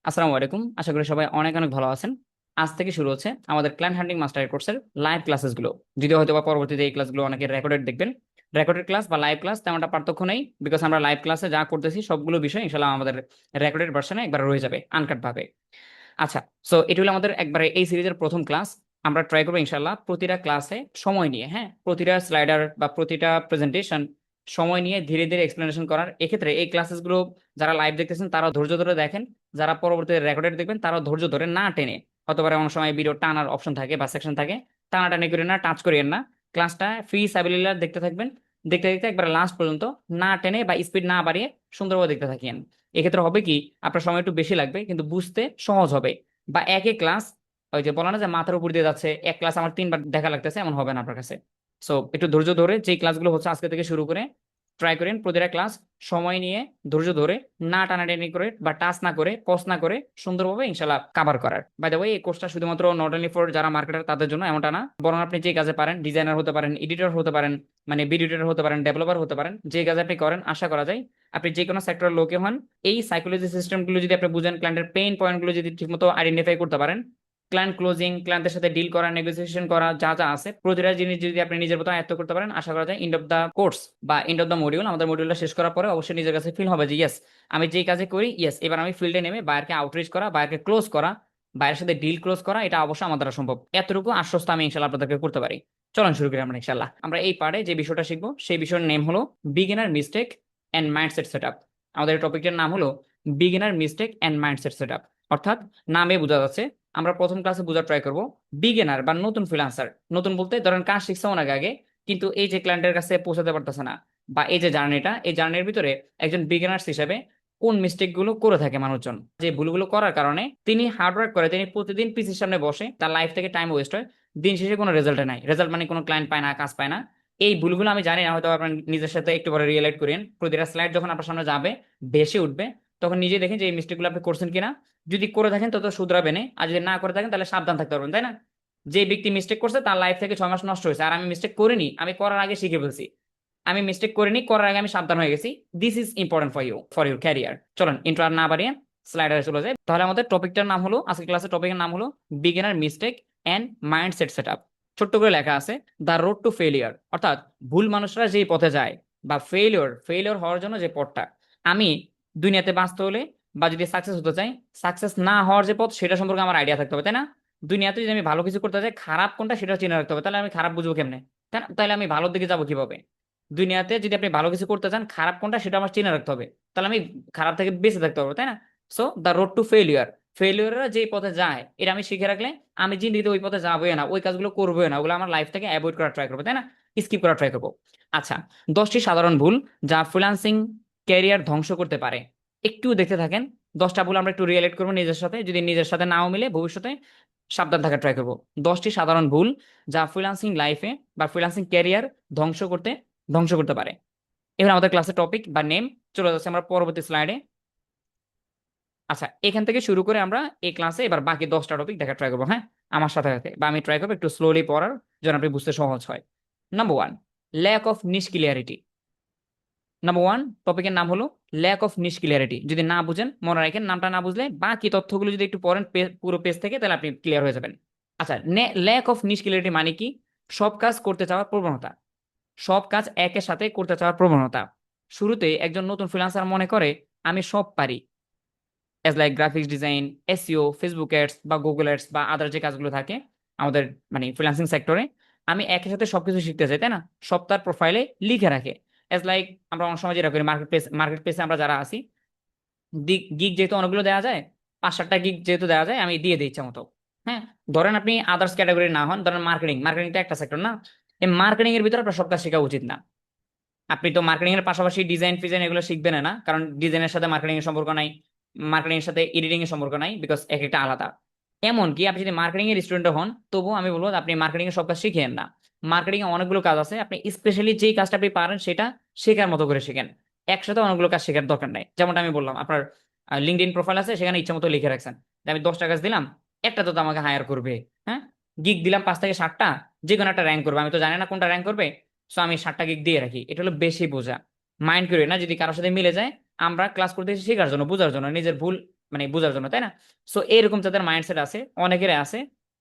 আসসালামু আলাইকুম। আশা করি সবাই অনেক অনেক ভালো আছেন। আজ থেকে শুরু হচ্ছে আমাদের ক্লায়েন্ট হান্টিং মাস্টার কোর্সের লাইভ ক্লাসেসগুলো। যদিও হয়তো বা পরবর্তীতে এই ক্লাসগুলো অনেকে রেকর্ডেড দেখবেন। রেকর্ডেড ক্লাস বা লাইভ ক্লাস তেমনটা পার্থক্য নেই, বিকজ আমরা লাইভ ক্লাসে যা করতেছি সবগুলো বিষয় ইনশাল্লাহ আমাদের রেকর্ডেড ভার্সনে একবার রয়ে যাবে আনকাট ভাবে। আচ্ছা, সো এটা হলো আমাদের একবারে এই সিরিজের প্রথম ক্লাস। আমরা ট্রাই করবো ইনশাল্লাহ প্রতিটা ক্লাসে সময় নিয়ে, হ্যাঁ, প্রতিটা স্লাইডার বা প্রতিটা প্রেজেন্টেশন সময় নিয়ে ধীরে ধীরে এক্সপ্লেনেশন করার। এক্ষেত্রে এই ক্লাসেসগুলো যারা লাইভ দেখতেছেন তারা ধৈর্য ধরে দেখেন, যারা পরবর্তীতে রেকর্ডেড দেখবেন তারাও ধৈর্য ধরে না টেনে, হতে পারে অনেক সময় ভিডিও টানার অপশন থাকে বা সেকশন থাকে, টানাটানি করেন না, টাচ করিয়েন না। ক্লাসটা ফ্রি সাবিলিল্লাহ দেখতে থাকবেন, দেখতে দেখতে একবার লাস্ট পর্যন্ত না টেনে বা স্পিড না বাড়িয়ে সুন্দরভাবে দেখতে থাকেন। এক্ষেত্রে হবে কি, আপনার সময় একটু বেশি লাগবে কিন্তু বুঝতে সহজ হবে। বা একই ক্লাস, ওই যে বলা না যে মাথার উপর দিয়ে যাচ্ছে, এক ক্লাস আমার 3 বার দেখা লাগতেছে, এমন হবে না আপনার কাছে। সো একটু ধৈর্য ধরে যে ক্লাসগুলো হচ্ছে আজকে থেকে শুরু করে ট্রাই করেন প্রতিটা ক্লাস সময় নিয়ে ধৈর্য ধরে না টানাটানি করে বা টাচ না করে পজ না করে সুন্দরভাবে ইনশাল্লাহ কভার করার। বাই দ্য ওয়ে, এই কোর্সটা শুধুমাত্র নট অনলি ফর যারা মার্কেটার তাদের জন্য এমনটা না, বরং আপনি যে কাজে পারেন, ডিজাইনার হতে পারেন, এডিটর হতে পারেন, মানে ভিডিও এডিটর হতে পারেন, ডেভেলপার হতে পারেন, যে কাজ আপনি করেন আশা করা যায় আপনি যে কোনো সেক্টরের লোকে হন, এই সাইকোলজি সিস্টেমগুলো যদি আপনি বুঝেন, ক্লায়েন্টের পেইন পয়েন্টগুলো যদি ঠিকমতো আইডেন্টিফাই করতে পারেন, ক্লায়েন্ট ক্লোজিং, ক্লায়েন্টের সাথে ডিল করা, নেগোসিয়েশন করা, যা যা আছে প্রতিটা জিনিস যদি আপনি নিজের মতো আয়ত্ত করতে পারেন, আশা করা যায় এন্ড অফ দা কোর্স বা এন্ড অফ দা মডিউল, আমাদের মডিউলটা শেষ করার পরে অবশ্যই নিজের কাছে ফিল হবে যে ইয়েস, আমি যেই কাজে করি, ইয়েস এবার আমি ফিল্ডে নেমে বাইরকে আউটরিচ করা, বাইরকে ক্লোজ করা, বাইরের সাথে ডিল ক্লোজ করা, এটা অবশ্যই আমার দ্বারা সম্ভব। এতটুকু আশ্বস্ত আমি ইনশাল্লাহ আপনাদেরকে করতে পারি। চলুন শুরু করি আমরা ইনশাল্লাহ। আমরা এই পার্টে যে বিষয়টা শিখবো সেই বিষয়ের নেম হলো beginner mistake and mindset setup. আমাদের টপিকটার নাম হলো beginner mistake and mindset setup. অর্থাৎ নামে বোঝা যাচ্ছে, আমরা প্রথম ক্লাসে বোঝার ট্রাই করব বিগিনার বা নতুন ফ্রিল্যান্সার। নতুন বলতে ধরেন কাজ শিখছে অনেক আগে, কিন্তু এই যে ক্লায়েন্টের কাছে পৌঁছাতে পারতেছে না, বা এই যে জার্নিটা, এই জার্নির ভিতরে একজন বিগিনার্স হিসেবে কোন মিস্টেক গুলো করে থাকে মানুষজন, যে ভুলগুলো করার কারণে তিনি হার্ডওয়ার্ক করে, তিনি প্রতিদিন পিসির সামনে বসে, তার লাইফ থেকে টাইম ওয়েস্ট হয়, দিন শেষে কোনো রেজাল্টে নাই, রেজাল্ট মানে কোনো ক্লায়েন্ট পায় না, কাজ পায় না। এই ভুলগুলো আমি জানি না, হয়তো আপনার নিজের সাথে একটু পরে রিয়েলাইট করেন, প্রতিটা স্লাইড যখন আপনার সামনে যাবে, ভেসে উঠবে, তখন নিজে দেখেন যে এই মিস্টেকগুলো আপনি করছেন কিনা। যদি করে থাকেন তত শুধরাবেন, আর যদি না করে থাকেন তাহলে সাবধান থাকতে পারবেন, তাই না? যে ব্যক্তি মিস্টেক করছে তার লাইফ থেকে 6 মাস নষ্ট হয়েছে, আর আমি মিস্টেক করিনি, আমি করার আগে শিখে ফেলছি। আমি মিস্টেক করিনি, করার আগে আমি সাবধান হয়ে গেছি। This is important for you, for your career. চলুন ইন্ট্রো আর না বাড়িয়ে স্লাইডারে চলে যায়। তাহলে আমাদের টপিকটার নাম হলো, আজকের ক্লাসের টপিকের নাম হলো beginner mistake and mindset setup. ছোট্ট করে লেখা আছে দ্য রোড টু ফেলিয়ার, অর্থাৎ ভুল মানুষরা যেই পথে যায়, বা ফেলিওর, ফেলিওর হওয়ার জন্য যে পথটা। আমি দুনিয়াতে বাঁচতে হলে বা যদি সাকসেস হতে চাই, সাকসেস না হওয়ার যে পথ সেটা সম্পর্কে আমার আইডিয়া থাকতে হবে, তাই না? দুনিয়াতে যদি আমি ভালো কিছু করতে চাই, খারাপ কোনটা সেটা চিনে রাখতে হবে, তাহলে আমি খারাপ বুঝবো কেমনে? তাই না? তাহলে আমি ভালোর দিকে যাবো কিভাবে? দুনিয়াতে যদি আপনি ভালো কিছু করতে চান, খারাপ কোনটা সেটা আমার চিনে রাখতে হবে, তাহলে আমি খারাপ থেকে বেঁচে থাকতে পারবো, তাই না? So the road to failure, ফেলিওররা যে পথে যায় এটা আমি শিখে রাখলে আমি জিন্দিগিতে ওই পথে যাবোই না, ওই কাজগুলো করবোই না, ওগুলো আমার লাইফ থেকে অ্যাভয়েড করার ট্রাই করবো, তাই না? স্কিপ করার ট্রাই করবো। আচ্ছা, 10টি সাধারণ ভুল যা ফ্রিল্যান্সিং ক্যারিয়ার ধ্বংস করতে পারে। একটু দেখতে থাকেন, 10টা ভুল আমরা একটু রিলেট করবো নিজের সাথে, যদি নিজের সাথে নাও মিলে ভবিষ্যতে সাবধান থাকার ট্রাই করবো। 10টি সাধারণ ভুল যা ফ্রিল্যান্সিং লাইফে বা ফ্রিল্যান্সিং ক্যারিয়ার ধ্বংস করতে পারে। এবার আমাদের ক্লাসের টপিক বা নেম চলে যাচ্ছে আমরা পরবর্তী স্লাইডে। আচ্ছা, এখান থেকে শুরু করে আমরা এই ক্লাসে এবার বাকি 10টা টপিক দেখার ট্রাই করবো, হ্যাঁ, আমার সাথে সাথে, বা আমি ট্রাই করবো একটু স্লোলি পড়ার, যেন আপনি বুঝতে সহজ হয়। Number one, lack of niche clarity. Number one টপিকের নাম হলো ল্যাক অফ নিশ ক্লিয়ারিটি। যদি না বুঝেন মনে রাখেন, নামটা না বুঝলে বাকি তথ্যগুলো যদি একটু পড়েন পুরো পেজ থেকে, তাহলে আপনি ক্লিয়ার হয়ে যাবেন। আচ্ছা, ল্যাক অফ নিশ ক্লিয়ারিটি মানে কি? সব কাজ করতে চাওয়ার প্রবণতা, সব কাজ একের সাথে করতে চাওয়ার প্রবণতা। শুরুতে একজন নতুন ফ্রিল্যান্সার মনে করে আমি সব পারি, as like graphics design, SEO, Facebook ads বা গুগল অ্যাডস বা আদার যে কাজগুলো থাকে আমাদের মানে ফ্রিল্যান্সিং সেক্টরে, আমি একই সাথে সবকিছু শিখতে চাই, তাই না? সব তার প্রোফাইলে লিখে রাখে। এজ লাইক আমরা অনেক সময় যেটা করি, মার্কেট প্লেসে আমরা যারা আছি, গিগ যেহেতু অনেকগুলো দেওয়া যায়, 5-7টা গিগ যেহেতু দেওয়া যায়, আমি দিয়ে দিই ইচ্ছা মতো। হ্যাঁ, ধরেন আপনি আদার্স ক্যাটাগরি না হন, ধরেন মার্কেটিংটা একটা সেক্টর না, এই মার্কেটিং এর ভিতরে আপনার সব কাজ শেখা উচিত না। আপনি তো মার্কেটিং এর পাশাপাশি ডিজাইন ফিজাইন এগুলো শিখবেন না, কারণ ডিজাইনের সাথে মার্কেটিং এর সম্পর্ক নাই, মার্কেটিং এর সাথে এডিটিং এর সম্পর্ক নাই, বিকজ এক একটা আলাদা। এমনকি আপনি যদি মার্কেটিং এর স্টুডেন্ট হন, তবুও আমি বলবো আপনি মার্কেটিং এর সব কাজ শিখেন না। মার্কেটিং এ অনেকগুলো কাজ আছে, আপনি স্পেশালি যেই কাজটা আপনি পারেন সেটা শেখার মতো করে শিখেন। একসাথে অনেকগুলো কাজ শেখার দরকার নাই। যেমনটা আমি বললাম, আপনার লিঙ্কডইন প্রোফাইল আছে, সেখানে ইচ্ছা মতো লিখে রাখছেন যে আমি 10টা কাজ দিলাম, একটা তো আমাকে হায়ার করবে। হ্যাঁ, গিগ দিলাম 5 থেকে 7টা, যে কোনো একটা র্যাঙ্ক করবে, আমি তো জানি না কোনটা র্যাঙ্ক করবে, সো আমি 7টা গিগ দিয়ে রাখি। এটা হলো বেশি বোঝা। মাইন্ড করি না যদি কারোর সাথে মিলে যায়, আমরা ক্লাস করতে শেখার জন্য, বোঝার জন্য, নিজের ভুল মানে বোঝার জন্য, তাই না? সো এরকম যাদের মাইন্ডসেট আছে, অনেকের আছে,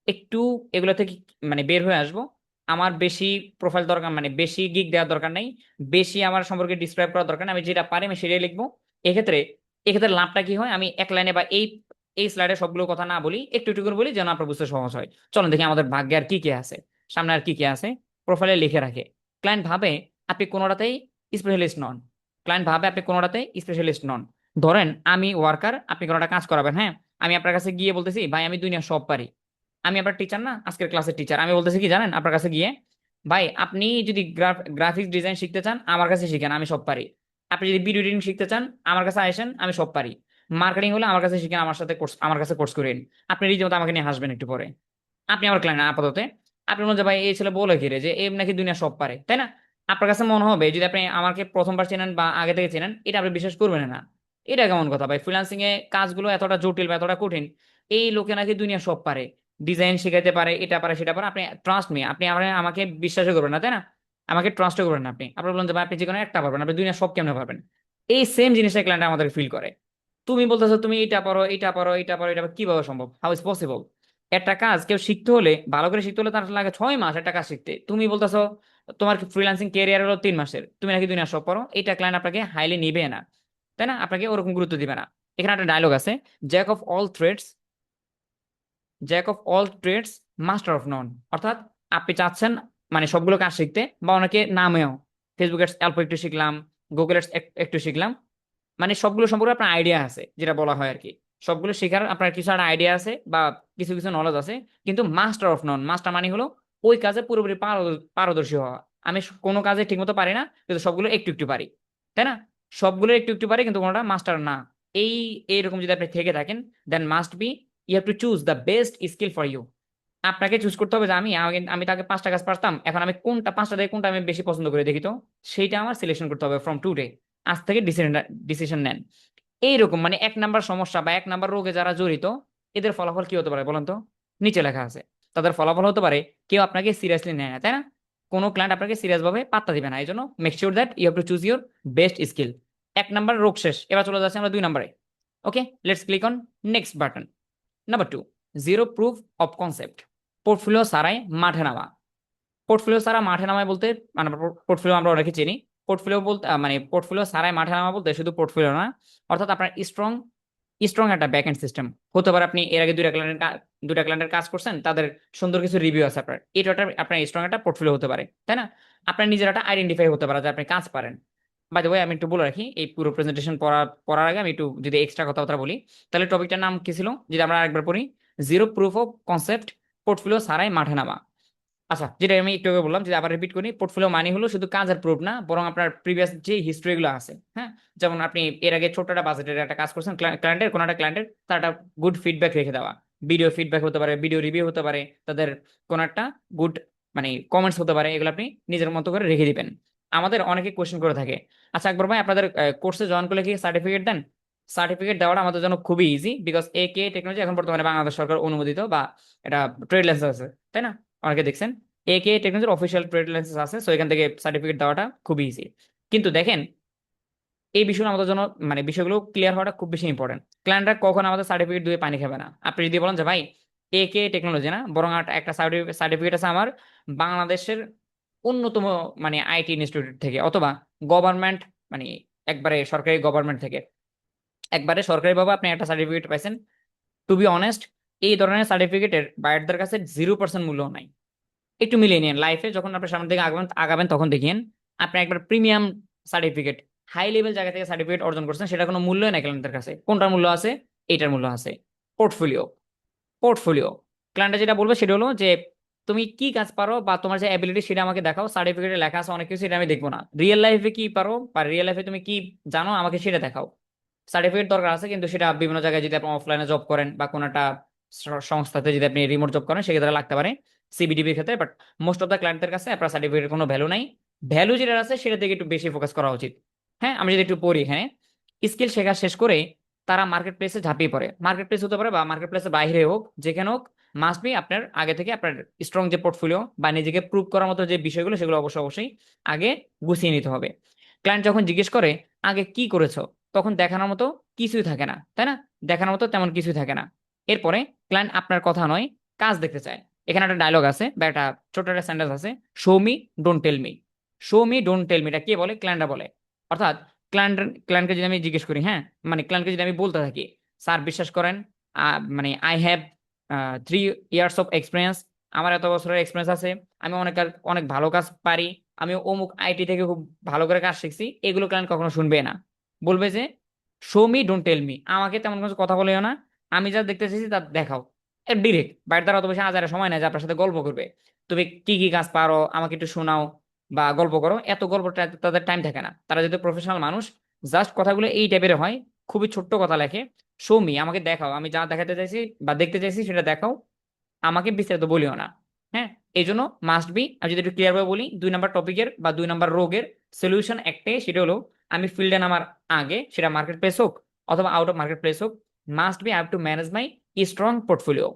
একটু এগুলো থেকে মানে বের হয়ে আসবো। আমার বেশি প্রোফাইল দরকার, মানে বেশি গিগ দেওয়ার দরকার নাই, বেশি আমার সম্পর্কে ডিসক্রাইব করার দরকার নেই, আমি যেটা পারি আমি সেটাই লিখবো। এক্ষেত্রে এক্ষেত্রে লাভটা কি হয়, আমি এক লাইনে বা এই এই স্লাইডে সবগুলো কথা না বলি, একটু একটু করে বলি যেন আপনার বুঝতে সহজ হয়। চলুন দেখি আমাদের ভাগ্যে আর কি কি আছে, সামনে আর কি কি আছে। প্রোফাইলে লিখে রাখে। ক্লায়েন্ট ভাবে আপনি কোনোটাতেই স্পেশালিস্ট নন। ক্লায়েন্ট ভাবে আপনি কোনোটাতেই স্পেশালিস্ট নন। ধরেন আমি ওয়ার্কার, আপনি কোনোটা কাজ করাবেন, হ্যাঁ, আমি আপনার কাছে গিয়ে বলতেছি ভাই আমি দুনিয়া সব পারি। আমি আপনার টিচার না, আজকের ক্লাসের টিচার, আমি বলতেছি কি জানেন আপনার কাছে গিয়ে, ভাই আপনি যদি গ্রাফিক্স ডিজাইন শিখতে চান আমার কাছে শিখেন, আমি সব পারি। আপনি যদি ভিডিও এডিটিং শিখতে চান আমার কাছে আসেন, আমি সব পারি। মার্কেটিং হলে আমার কাছে শিখেন, আমার সাথে কোর্স, আমার কাছে কোর্স করেন। আপনি রীতিমতো আমাকে নিয়ে হাসবেন একটু পরে। আপনি আমার ক্লায়েন্ট আপাতত। আপনি মনে হয় ভাই এই ছেলে বলে কি রে যে এম নাকি দুনিয়া সব পারে, তাই না? আপনার কাছে মনে হবে, যদি আপনি আমাকে প্রথমবার চেনেন বা আগে থেকে চেনেন, এটা আপনি বিশ্বাস করবেন না। এটা কেমন কথা ভাই, ফ্রিল্যান্সিং এ কাজগুলো এতটা জটিল বা এতটা কঠিন, এই লোকে নাকি দুনিয়া সব পারে, ডিজাইন শিখাইতে পারে, এটা পারে সেটা পারে। আপনি ট্রাস্ট মি, আপনি আমাকে বিশ্বাসই করবেন না, তাই না? আমাকে ট্রাস্টও করবেন না আপনি। আপনি বলেন যে ভাই আপনি যে কোনো একটা পারবেন, আপনি দুনিয়া সব কেমনে পারবেন? এই সেম জিনিসটা ক্লায়েন্ট আমাদের ফিল করে। তুমি বলতেছো তুমি এটা পারো, এটা পারো, এটা পারো, এটা পারো, কিভাবে সম্ভব, হাউ ইজ পসিবল? একটা কাজ কেউ শিখতে হলে, ভালো করে শিখতে হলে তার লাগে 6 মাস একটা কাজ শিখতে। তুমি বলতেছো তোমার ফ্রিল্যান্সিং ক্যারিয়ার হলো 3 মাসের, তুমি নাকি দুনিয়া সব পারো। এটা ক্লায়েন্ট আপনাকে হাইলি নিবে না, তাই না? আপনাকে ওরকম গুরুত্ব দিবে না। এখানে একটা ডায়লগ আছে, jack of all trades, jack of all trades master of none. অর্থাৎ আপনি চাচ্ছেন মানে সবগুলো কাজ শিখতে, বা অনেকে নামেও ফেসবুক এডস অল্প একটু শিখলাম, গুগল এডস একটু শিখলাম, মানে সবগুলো সম্পর্কে আপনার আইডিয়া আছে, যেটা বলা হয় আর কি। সবগুলো শেখার আপনার কিছু একটা আইডিয়া আছে বা কিছু কিছু নলেজ আছে, কিন্তু মাস্টার অফ নন, মাস্টার মানে হলো ওই কাজে পুরোপুরি পারদর্শী হওয়া। আমি কোনো কাজে ঠিকমতো পারি না, কিন্তু সবগুলো একটু একটু পারি, তাই না? সবগুলো একটু একটু পারি কিন্তু কোনোটা মাস্টার না। এই এইরকম যদি আপনি থেকে থাকেন, then must be you have to choose the best skill for you. আপনাকে চুজ করতে হবে যে আমি তাকে 5টা কাজ পারতাম, এখন আমি কোনটা 5টা থেকে কোনটা আমি বেশি পছন্দ করে দেখি তো, সেইটা আমার সিলেকশন করতে হবে ফ্রম টুডে। আজ থেকে ডিসিশন নেন। এইরকম মানে 1 নাম্বার সমস্যা বা 1 নাম্বার রোগে যারা জড়িত, এদের ফলাফল কি হতে পারে বলেন তো? নিচে লেখা আছে। তাদের ফলাফল হতে পারে কেউ আপনাকে সিরিয়াসলি নেয় না, তাই না? কোনো ক্লায়েন্ট আপনাকে সিরিয়াস ভাবে পাত্তা দিবে না। এই জন্য make sure that you have to choose your best skill. 1 number রোগ শেষ, এবার চলে যাচ্ছে আমরা 2 নাম্বারে। Okay, let's click on next button. Number 2, zero proof of concept. Portfolio ছাড়াই মাঠে নামা। পোর্টফোলিও ছাড়া মাঠে নামায় বলতে, মানে পোর্টফোলিও আমরা অনেকে চিনি। পোর্টফোলিও বলতে মানে পোর্টফোলিও ছাড়াই মাঠে নামা বলতে শুধু পোর্টফোলিও না, অর্থাৎ আপনার স্ট্রং স্ট্রং একটা ব্যাকএন্ড সিস্টেম হতে পারে। আপনি এর আগে দুইটা ক্লায়েন্টের কাজ করছেন, তাদের সুন্দর কিছু রিভিউ আছে আপনার, এটা আপনার স্ট্রং একটা পোর্টফোলিও হতে পারে, তাই না? আপনার নিজের একটা আইডেন্টিফাই হতে পারে যে আপনি কাজ পারেন। বাই দ্য ওয়ে, আমি একটু বলে রাখি, এই পুরো প্রেজেন্টেশন পড়ার আগে আমি একটু যদি এক্সট্রা কথাবার্তা বলি, তাহলে টপিকটার নাম কি ছিল যদি আমরা আরেকবার পড়ি, zero proof of concept, portfolio ছাড়াই মাঠে নামা। আচ্ছা, যেটা আমি একটু আগে বললাম, যদি আবার রিপিট করি, পোর্টফোলিও মানে হলো শুধু কাজের প্রুফ না, বরং আপনার প্রিভিয়াস যে হিস্ট্রি গুলো আছে, হ্যাঁ, যেমন আপনি এর আগে ছোট একটা বাজেটের একটা কাজ করছেন, ক্লায়েন্টের কোনো একটা ক্লায়েন্টের, তার একটা গুড ফিডব্যাক রেখে দেওয়া। ভিডিও ফিডব্যাক হতে পারে, ভিডিও রিভিউ হতে পারে, তাদের কোনো একটা গুড মানে কমেন্টস হতে পারে, এগুলো আপনি নিজের মতো করে রেখে দিবেন। আমাদের অনেকে কোশ্চেন করে থাকে, আচ্ছা আকবর ভাই আপনাদের কোর্সে জয়েন করলে কি সার্টিফিকেট দেন? সার্টিফিকেট দেওয়াটা আমাদের জন্য খুবই ইজি, বিকজ কে টেকনোলজি এখন বর্তমানে বাংলাদেশ সরকার অনুমোদিত, বা এটা ট্রেড লাইসেন্স আছে, তাই না? অনেকে দেখছেন টেকনোলজির অফিসিয়াল ট্রেড লাইসেন্স আছে, সো এখান থেকে সার্টিফিকেট দেওয়াটা খুবই ইজি। কিন্তু দেখেন, এই বিষয়গুলো আমাদের জন্য মানে বিষয়গুলো ক্লিয়ার হওয়াটা খুব বেশি ইম্পর্টেন্ট। ক্লায়েন্টরা কখন আমাদের সার্টিফিকেট দিয়ে পানি খাবে না। আপনি যদি বলেন যে ভাই টেকনোলজি না, বরং একটা সার্টিফিকেট আছে আমার বাংলাদেশের অন্যতম মানে আইটি ইনস্টিটিউট থেকে, অথবা গভর্নমেন্ট মানে একবারে সরকারি গভর্নমেন্ট থেকে, একবারে সরকারি ভাবে আপনি একটা সার্টিফিকেট পাইছেন, টু বি অনেস্ট, এই ধরনের সার্টিফিকেটের বায়ারদের কাছে 0% মূল্য নাই। একটু মিলিয়ে নিন লাইফে, যখন আপনি সামনের দিকে আগাবেন আগাবেন তখন দেখিয়েন আপনি একবার প্রিমিয়াম সার্টিফিকেট, হাই লেভেল জায়গা থেকে সার্টিফিকেট অর্জন করছেন, সেটা কোনো মূল্য নাই ক্লায়েন্টের কাছে। কোনটার মূল্য আছে? এইটার মূল্য আছে, পোর্টফোলিও। পোর্টফোলিও ক্লায়েন্টে যেটা বলবে সেটা হলো যে তুমি কি কাজ পারো বা তোমার যে অ্যাবিলিটি সেটা আমাকে দেখাও। সার্টিফিকেটে লেখা আছে অনেক কিছু, সেটা আমি দেখবো না। রিয়েল লাইফে কি পারো বা রিয়েল লাইফে তুমি কি জানো আমাকে সেটা দেখাও। সার্টিফিকেট দরকার আছে, কিন্তু সেটা বিভিন্ন জায়গায় যদি আপনি অফলাইনে জব করেন বা কোনো একটা সংস্থাতে যদি আপনি রিমোট জব করেন সেক্ষেত্রে লাগতে পারে, সিবিডিবির ক্ষেত্রে। বাট মোস্ট অফ দ্য ক্লায়েন্টের কাছে আপনার সার্টিফিকেটের কোনো ভ্যালু নাই। ভ্যালু যেটা আছে সেটা থেকে একটু বেশি ফোকাস করা উচিত। হ্যাঁ, আমি যদি একটু পড়ি এখানে, স্কিল শেখা শেষ করে তারা মার্কেট প্লেসে ঝাঁপিয়ে পড়ে। মার্কেট প্লেস হতে পারে বা মার্কেট প্লেসের বাইরে হোক, যেখানে হোক, মাস্ট বি আপনার আগে থেকে আপনার স্ট্রং যে পোর্টফোলিও বা নিজেকে প্রুভ করার মতো যে বিষয়গুলো, সেগুলো অবশ্যই আগে গুছিয়ে নিতে হবে। ক্লায়েন্ট যখন জিজ্ঞেস করে আগে কি করেছো, তখন দেখানোর মতো কিছুই থাকে না, তাই না? দেখানোর মতো তেমন কিছুই থাকে না। এরপরে ক্লায়েন্ট আপনার কথা নয়, কাজ দেখতে চায়। এখানে একটা ডায়লগ আছে বা একটা ছোট একটা সেন্টেন্স আছে, show me don't tell me. Show me don't tell me এটা কে বলে? ক্লায়েন্টরা বলে। অর্থাৎ ক্লায়েন্টকে যদি আমি জিজ্ঞেস করি, হ্যাঁ, মানে ক্লায়েন্টকে যদি আমি বলতে থাকি, স্যার বিশ্বাস করেন, মানে I have 3 years of experience, আমার এত বছরের এক্সপিরিয়েন্স আছে, আমি অনেক ভালো কাজ পারি, আমি অমুক আইটি থেকে খুব ভালো করে কাজ শিখছি, এগুলো ক্লায়েন্ট কখনো শুনবে না। বলবে যে show me don't tell me, আমাকে তেমন কিছু কথা বলিও না, আমি যা দেখতে চাইছি তা দেখাও। ডিরেক্ট, বাইরে দ্বারা অত বেশি আজারে সময় নাই যে আপনার সাথে গল্প করবে। তুমি কি কি কাজ পারো আমাকে একটু শোনাও বা গল্প করো, এত গল্প তাদের টাইম থাকে না। তারা যেহেতু প্রফেশনাল মানুষ, জাস্ট কথাগুলো এই টাইপের হয়, খুবই ছোট্ট কথা লেখে। শো মি, আমাকে দেখাও, আমি যা দেখাতে চাইছি বা দেখতে চাইছি সেটা দেখাও, আমাকে বিস্তারিত বলিও না। হ্যাঁ, এই জন্য মাস্ট বি, আমি যদি একটু ক্লিয়ার ভাবে বলি, 2 নম্বর টপিকের বা 2 নম্বর রোগের সলিউশন একটাই, সেটা হলো আমি ফিল্ডে নামার আগে, সেটা মার্কেট প্লেস হোক অথবা আউট অফ মার্কেট প্লেস হোক, must be I have to manage my strong portfolio.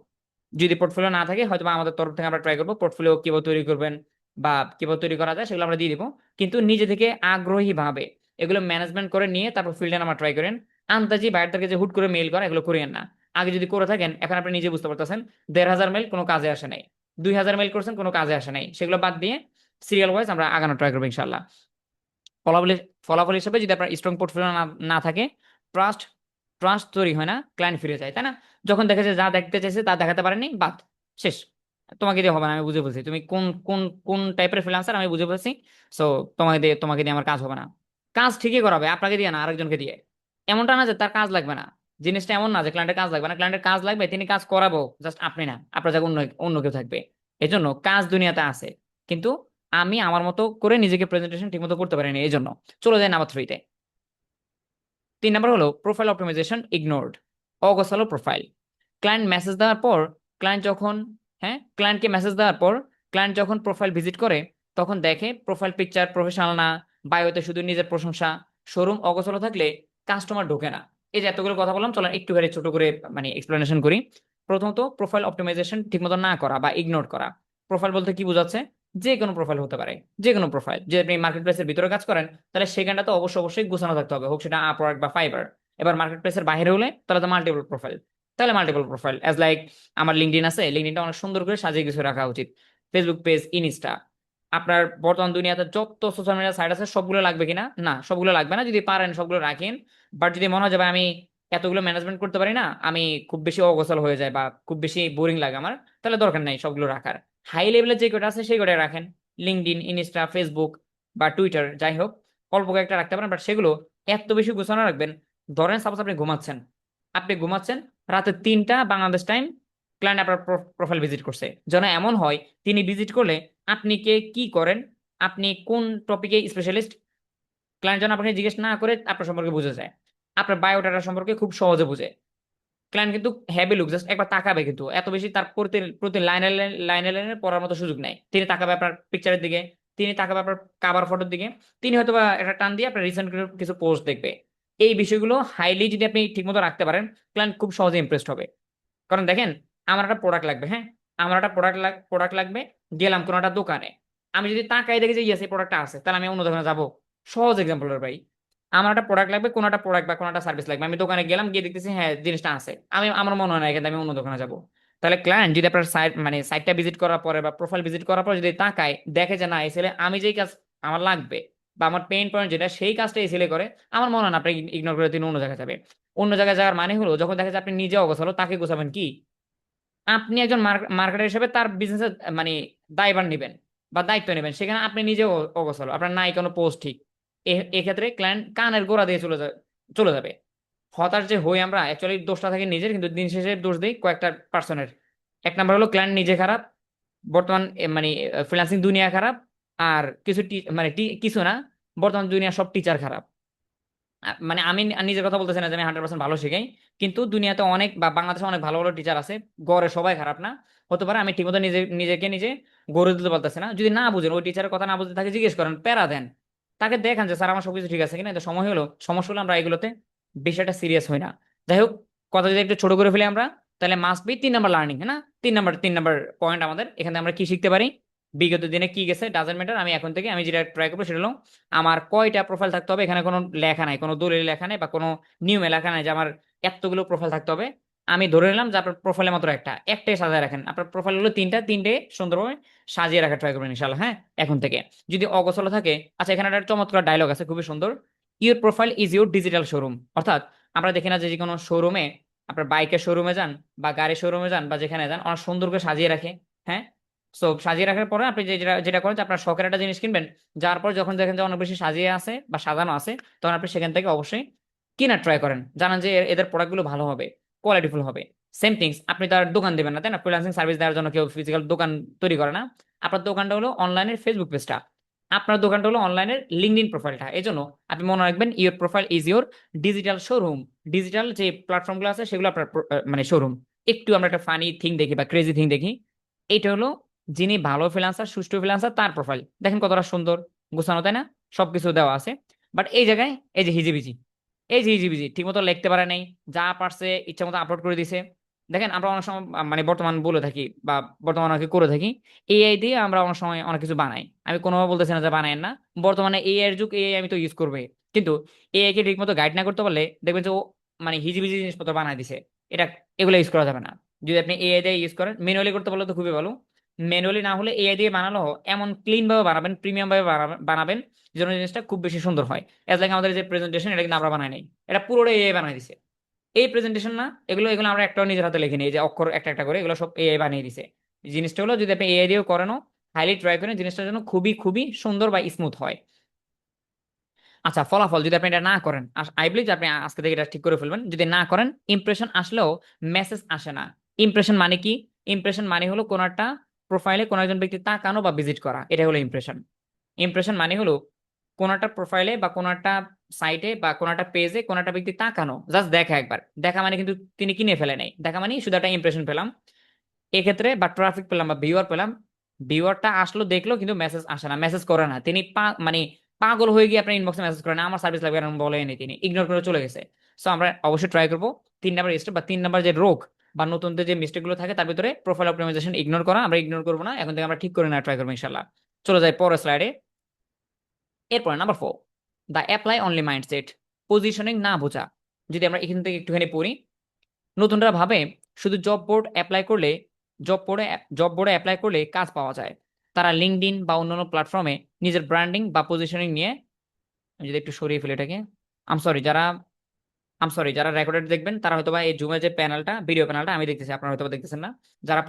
যদি পোর্টফোলিও না থাকে, হয়তো আমাদের তরফ থেকে আমরা ট্রাই করবো পোর্টফোলিও কিভাবে তৈরি করবেন বা কিভাবে তৈরি করা যায় সেগুলো আমরা দিয়ে দিব। কিন্তু নিজে থেকে আগ্রহী ভাবে এগুলো ম্যানেজমেন্ট করে নিয়ে তারপর ফিল্ডে নামা ট্রাই করেন। আন্তাজি বাইরের যে হুট করে মেইল করা, এগুলো করিয়েন না। আগে যদি করে থাকেন, এখন আপনি নিজে বুঝতে পারতেছেন 1,500 মেইল কোনো কাজে আসে নাই, 2,000 মেইল করছেন কোনো কাজে আসে নাই, সেগুলো বাদ দিয়ে সিরিয়াল ওয়াইজ আমরা আগানো ট্রাই করবো ইনশাল্লাহ। ফলাফল ফলাফল হিসেবে যদি আপনার স্ট্রং পোর্টফোলিও না না থাকে, ট্রাস্ট ট্রাস্ট তৈরি হয় না, ক্লায়েন্ট ফিরে যায়, তাই না? যখন দেখা যায় যা দেখতে চাইছে তা দেখাতে পারেনি, বাদ, শেষ। তোমাকে দিয়ে হবে না, আমি বুঝে বলছি তুমি কোন কোন কোন টাইপের ফ্রিল্যান্সার আমি বুঝে বলছি। সো তোমাকে দিয়ে আমার কাজ হবে না। কাজ ঠিকই করাবে, আপনাকে দিয়ে না, আরেকজনকে দিয়ে। এমনটা না যে তার কাজ লাগবে না, জিনিসটা এমন না যে ক্লায়েন্টের কাজ লাগবে না, ক্লায়েন্টের কাজ লাগবে, তিনি কাজ করাবো, জাস্ট আপনি না, আপনার জায়গায় অন্য অন্য কেউ থাকবে। এজন্য কাজ দুনিয়াতে আছে, কিন্তু আমি আমার মতো করে নিজেকে প্রেজেন্টেশন ঠিক মতো করতে পারিনি, এই জন্য। চলে যায় নাম্বার 3-তে। 3 নম্বর হলো প্রোফাইল অপটিমাইজেশন ইগনোরড, অগোছালো প্রোফাইল। ক্লায়েন্ট মেসেজ দেওয়ার পর, ক্লায়েন্ট যখন ক্লায়েন্টকে মেসেজ দেওয়ার পর ক্লায়েন্ট যখন প্রোফাইল ভিজিট করে, তখন দেখে প্রোফাইল পিকচার প্রফেশনাল না, বায়োতে শুধু নিজের প্রশংসা, শোরুম অগোছালো থাকলে কাস্টমার ঢোকে না। এই যে এতগুলো কথা বললাম, চলেন একটু করে ছোট করে মানে এক্সপ্লেনেশন করি। প্রথমত, প্রোফাইল অপটিমাইজেশন ঠিকমতো না করা বা ইগনোর করা। প্রোফাইল বলতে কি বোঝাচ্ছে? যে কোনো প্রোফাইল হতে পারে, যে কোনো প্রোফাইল। যে আপনি মার্কেট প্লেসের ভিতরে কাজ করেন, তাহলে সেখানটা তো অবশ্যই গোছানো থাকতে হবে, হোক সেটা আপওয়ার্ক বা ফাইবার। এবার মার্কেট প্লেসের বাইরে হলে তাহলে তো মাল্টিপল প্রোফাইল। তাহলে মাল্টিপল প্রোফাইল অ্যাজ লাইক আমার লিঙ্কডইন আছে, লিঙ্কডইনটা অনেক সুন্দর করে সাজিয়ে কিছু রাখা উচিত। ফেসবুক পেজ, ইনস্টা, আপনার বর্তমান দুনিয়াতে যত সোশ্যাল মিডিয়া সাইট আছে সবগুলো লাগবে কিনা? না, সবগুলো লাগবে না, যদি পারেন সবগুলো রাখেন। বাট যদি মনে হয় যাবে আমি এতগুলো ম্যানেজমেন্ট করতে পারি না, আমি খুব বেশি অগোছাল হয়ে যায় বা খুব বেশি বোরিং লাগে আমার, তাহলে দরকার নেই সবগুলো রাখার। হাই লেভেলের যে কটা আছে সেই কটাই রাখেন। লিঙ্কডইন, ইনস্টা, ফেসবুক বা টুইটার, যাই হোক, অল্প কয়েকটা রাখতে পারেন, বাট সেগুলো এত বেশি গোছানো রাখবেন। ধরেন সাপোজ আপনি ঘুমাচ্ছেন রাতে 3টা বাংলাদেশ টাইম, ক্লায়েন্ট আপনার প্রোফাইল ভিজিট করছে, যেন এমন হয় তিনি ভিজিট করলে আপনি কি করেন, আপনি কোন টপিকে স্পেশালিস্ট, ক্লায়েন্ট যেন আপনাকে জিজ্ঞেস না করে আপনার সম্পর্কে বুঝে যায়। আপনার বায়োডাটা সম্পর্কে খুব সহজে বুঝে। ক্লায়েন্ট কিন্তু হ্যাভি লুক, জাস্ট একবার তাকাবে, কিন্তু এত বেশি তার প্রতি প্রতি লাইনে লাইনে লাইনে পড়ার মতো সুযোগ নেই। তিনি তাকাবে আপনার পিকচারের দিকে, তিনি তাকাবে আপনার কাভার ফটোর দিকে, তিনি হয়তো বা একটা টান দিয়ে আপনার রিসেন্ট কিছু পোস্ট দেখবে। এই বিষয়গুলো হাইলি যদি আপনি ঠিকমতো রাখতে পারেন, ক্লায়েন্ট খুব সহজে ইমপ্রেসড হবে। কারণ দেখেন, আমার একটা প্রোডাক্ট লাগবে, হ্যাঁ, আমার একটা প্রোডাক্ট লাগবে, গেলাম কোনো একটা দোকানে, আমি যদি তাকাই দেখি যে ইয়েস এই প্রোডাক্টটা আছে, তাহলে আমি অন্য দোকানে যাবো। সহজ এক্সাম্পল ভাই, আমার একটা প্রোডাক্ট লাগবে, কোনো একটা প্রোডাক্ট বা কোনো একটা সার্ভিস লাগবে, আমি দোকানে গেলাম, গিয়ে দেখতেছি হ্যাঁ জিনিসটা আছে, আমার মনে হয় না এখানে আমি অন্য দোকানে যাবো। তাহলে ক্লায়েন্ট যদি আপনার সাইটটা ভিজিট করার পরে বা প্রোফাইল ভিজিট করার পর যদি তাকায় দেখে যে না, এই ছেলে আমি যেই কাজ আমার লাগবে বা আমার পেইন পয়েন্ট যেটা, সেই কাজটা এই ছেলে করে, আমার মনে হয় না আপনি ইগনোর করে তিনি অন্য জায়গায় যাবে। অন্য জায়গায় যাওয়ার মানে হলো, যখন দেখা যায় আপনি নিজে অগোছালো, তাকে গোছাবেন কি? আপনি একজন মার্কেটার হিসেবে তার বিজনেসের মানে দায়ভার নেবেন বা দায়িত্ব নেবেন, সেখানে আপনি নিজেও অগোছালো, আপনার নাই কোনো পোস্ট ঠিক, এক্ষেত্রে ক্লায়েন্ট কানের গোড়া দিয়ে চলে যাবে। হতাশ যে হই আমরা, অ্যাকচুয়ালি দোষটা থাকে নিজের, কিন্তু দিন শেষে দোষ দিই কয়েকটা পার্সনের। 1 নম্বর হলো ক্লায়েন্ট নিজে খারাপ, বর্তমান মানে ফ্রিল্যান্সিং দুনিয়া খারাপ, আর কিছু কিছু না, বর্তমান দুনিয়া সব টিচার খারাপ। মানে আমি নিজের কথা বলতেছি না যে আমি 100% ভালো শিখাই, কিন্তু দুনিয়াতে অনেক বা বাংলাদেশে অনেক ভালো ভালো টিচার আছে, গড়ে সবাই খারাপ না। হতে পারে আমি ঠিকমতো নিজেকে নিজে গড়ে দিতে পারতেছি না। যদি না বুঝেন, ওই টিচারের কথা না বুঝতে তাকে জিজ্ঞেস করেন, প্যারা দেন, তাকে দেখান যে স্যার আমার সবকিছু ঠিক আছে কিনা। তো সমস্যা হলো আমরা এগুলোতে বিষয়টা সিরিয়াস হই না। যাই হোক, কথা যদি একটু ছোট করে ফেলি আমরা, তাহলে মাস্ট বি 3 নম্বর লার্নিং, হ্যাঁ না? 3 নম্বর পয়েন্ট আমাদের এখানে আমরা কি শিখতে পারি? বিগত দিনে কি গেছে ডাজেন্ট ম্যাটার, আমি এখন থেকে আমি যেটা ট্রাই করবো সেটা হলো আমার কয়টা প্রোফাইল থাকতে হবে। এখানে কোনো লেখা নাই, কোনো দলিল লেখা নাই বা কোনো নিয়মে লেখা নাই যে আমার এতগুলো প্রোফাইল থাকতে হবে। আমি ধরে নিলাম যে আপনার প্রোফাইলে মাত্র একটা, একটাই সাজিয়ে রাখেন। আপনার প্রোফাইল হলো তিনটে সুন্দরভাবে সাজিয়ে রাখা ট্রাই করবেন ইনশাল্লাহ। হ্যাঁ, এখন থেকে যদি অগোছালো থাকে, আচ্ছা এখানে একটা চমৎকার ডায়লগ আছে খুবই সুন্দর, your profile is your digital showroom. অর্থাৎ আমরা দেখি না যে কোনো শোরুমে, আপনার বাইকের শোরুমে যান বা গাড়ির শোরুমে যান বা যেখানে যান, অনেক সুন্দর করে সাজিয়ে রাখে। হ্যাঁ, সো সাজিয়ে রাখার পরে আপনি যেটা যেটা করেন যে আপনার শখের একটা জিনিস কিনবেন, যার পর যখন দেখেন যে অনেক বেশি সাজিয়ে আছে বা সাজানো আছে, তখন আপনি সেখান থেকে অবশ্যই কিনা ট্রাই করেন, জানান যে এদের প্রোডাক্টগুলো ভালো হবে, কোয়ালিটিফুল হবে। সেম থিংস, আপনি তার দোকান দেবেন না, তাই না? ফ্রিল্যান্সিং সার্ভিস দেওয়ার জন্য কেউ ফিজিক্যাল দোকান তৈরি করে না। আপনার দোকানটা হলো অনলাইনের ফেসবুক পেজটা, আপনার দোকানটা হলো অনলাইনের লিঙ্কডইন প্রোফাইলটা। এই জন্য আপনি মনে রাখবেন your profile is your digital showroom. Digital যে প্ল্যাটফর্মগুলো আছে সেগুলো আপনার মানে শোরুম। একটু আমরা একটা ফানি থিং দেখি বা ক্রেজি থিং দেখি, এইটা হলো যিনি ভালো ফ্রিল্যান্সার, সুষ্ঠু ফ্রিল্যান্সার, তার প্রোফাইল দেখেন কতটা সুন্দর গোছানো, তাই না? সবকিছু দেওয়া আছে। বাট এই জায়গায় এই যে হিজিবিজি, এই যে হিজিবিজি ঠিক মতো লিখতে পারে নাই, যা পারছে ইচ্ছা মতো আপলোড করে দিছে। দেখেন আমরা অনেক সময় মানে বর্তমান বলে থাকি বা বর্তমানে অনেকে করে থাকি, এআই দিয়ে আমরা অনেক সময় অনেক কিছু বানাই। আমি কোনোভাবে বলতেছি না যে বানায়েন না, বর্তমানে এআই এর যুগ, এআই আমি তো ইউজ করবে, কিন্তু এআই কে ঠিক মতো গাইড না করতে পারলে দেখবেন যে ও মানে হিজিবিজি জিনিসপত্র বানায় দিছে। এটা এগুলো ইউজ করা যাবে না। যদি আপনি এআই দিয়ে ইউজ করেন, ম্যানুয়ালি করতে পারলে তো খুবই ভালো। ম্যানুয়ালি না হলে এআই দিয়ে বানালো এমন ক্লিন ভাবে বানাবেন, প্রিমিয়াম ভাবে বানাবেন যেন জিনিসটা খুব বেশি সুন্দর হয়। এজ লাইক আমাদের যে প্রেজেন্টেশন, এটা কিন্তু আমরা বানাই নাই, এটা পুরোটাই এআই বানাই দিছে। এই প্রেজেন্টেশন না, এগুলো এগুলো আমরা একটাও নিজের হাতে লিখিনি, এই যে অক্ষর একটা একটা করে এগুলো সব এআই বানিয়ে দিছে। জিনিসটা হলো যদি আপনি এআই দিয়েও করেনও, হাইলি ট্রাই করেন জিনিসটা যেন খুবই খুবই সুন্দর বা স্মুথ হয়। আচ্ছা, ফলাফল যদি আপনি এটা না করেন, আই বিলিভ যে আপনি আজকে থেকে এটা ঠিক করে ফেলবেন। যদি না করেন, ইমপ্রেশন আসলেও মেসেজ আসে না। ইমপ্রেশন মানে কি? ইমপ্রেশন মানে হলো কোন একটা প্রোফাইলে কোন একজন ব্যক্তি তাকানো বা ভিজিট করা, এটা হলো ইমপ্রেশন। ইমপ্রেশন মানে হলো কোন একটা প্রোফাইলে বা কোন একটা সাইটে বা কোন একটা পেজে কোন একটা ব্যক্তি তাকানো, জাস্ট দেখা একবার। দেখা মানে কিন্তু তিনি কিনে ফেলে নাই, দেখা মানে শুধু একটা ইমপ্রেশন পেলাম এক্ষেত্রে, বা ট্রাফিক পেলাম বা ভিউয়ার পেলাম। ভিউয়ারটা আসলো দেখলো কিন্তু মেসেজ আসে না, মেসেজ করে না তিনি, মানে পাগল হয়ে গিয়ে আপনার ইনবক্সে মেসেজ করে না, আমার সার্ভিস লাগবে এরকম বলেনি, তিনি ইগনোর করে চলে গেছে। সো আমরা অবশ্যই ট্রাই করবো 3 নাম্বার স্টেপ বা 3 নাম্বার যে রোগ বা নতুনদের যে মিস্টেক গুলো থাকে তার ভিতরে প্রোফাইল অপটিমাইজেশন ইগনোর করা, আমরা ইগনোর করবো না, এখন থেকে আমরা ঠিক করে নেওয়া ট্রাই করবো ইনশাল্লাহ। চলে যাই পরের স্লাইডে। এরপরে number 4, the apply only mindset, positioning না বোঝা। যদি আমরা এখান থেকে একটুখানি পড়ি, নতুনরা ভাবে শুধু জব বোর্ডে অ্যাপ্লাই করলে কাজ পাওয়া যায়। তারা লিঙ্কডইন বা অন্যান্য প্ল্যাটফর্মে নিজের ব্র্যান্ডিং বা পজিশনিং নিয়ে, আমি যদি একটু সরিয়ে ফেলি এটাকে, যারা রেকর্ডেড দেখবেন তারা হয়তোবা এই জুমের যে প্যানেলটা, ভিডিও প্যানেলটা আমি দেখতেছি, আপনারা হয়তোবা দেখতেছেন না। যারা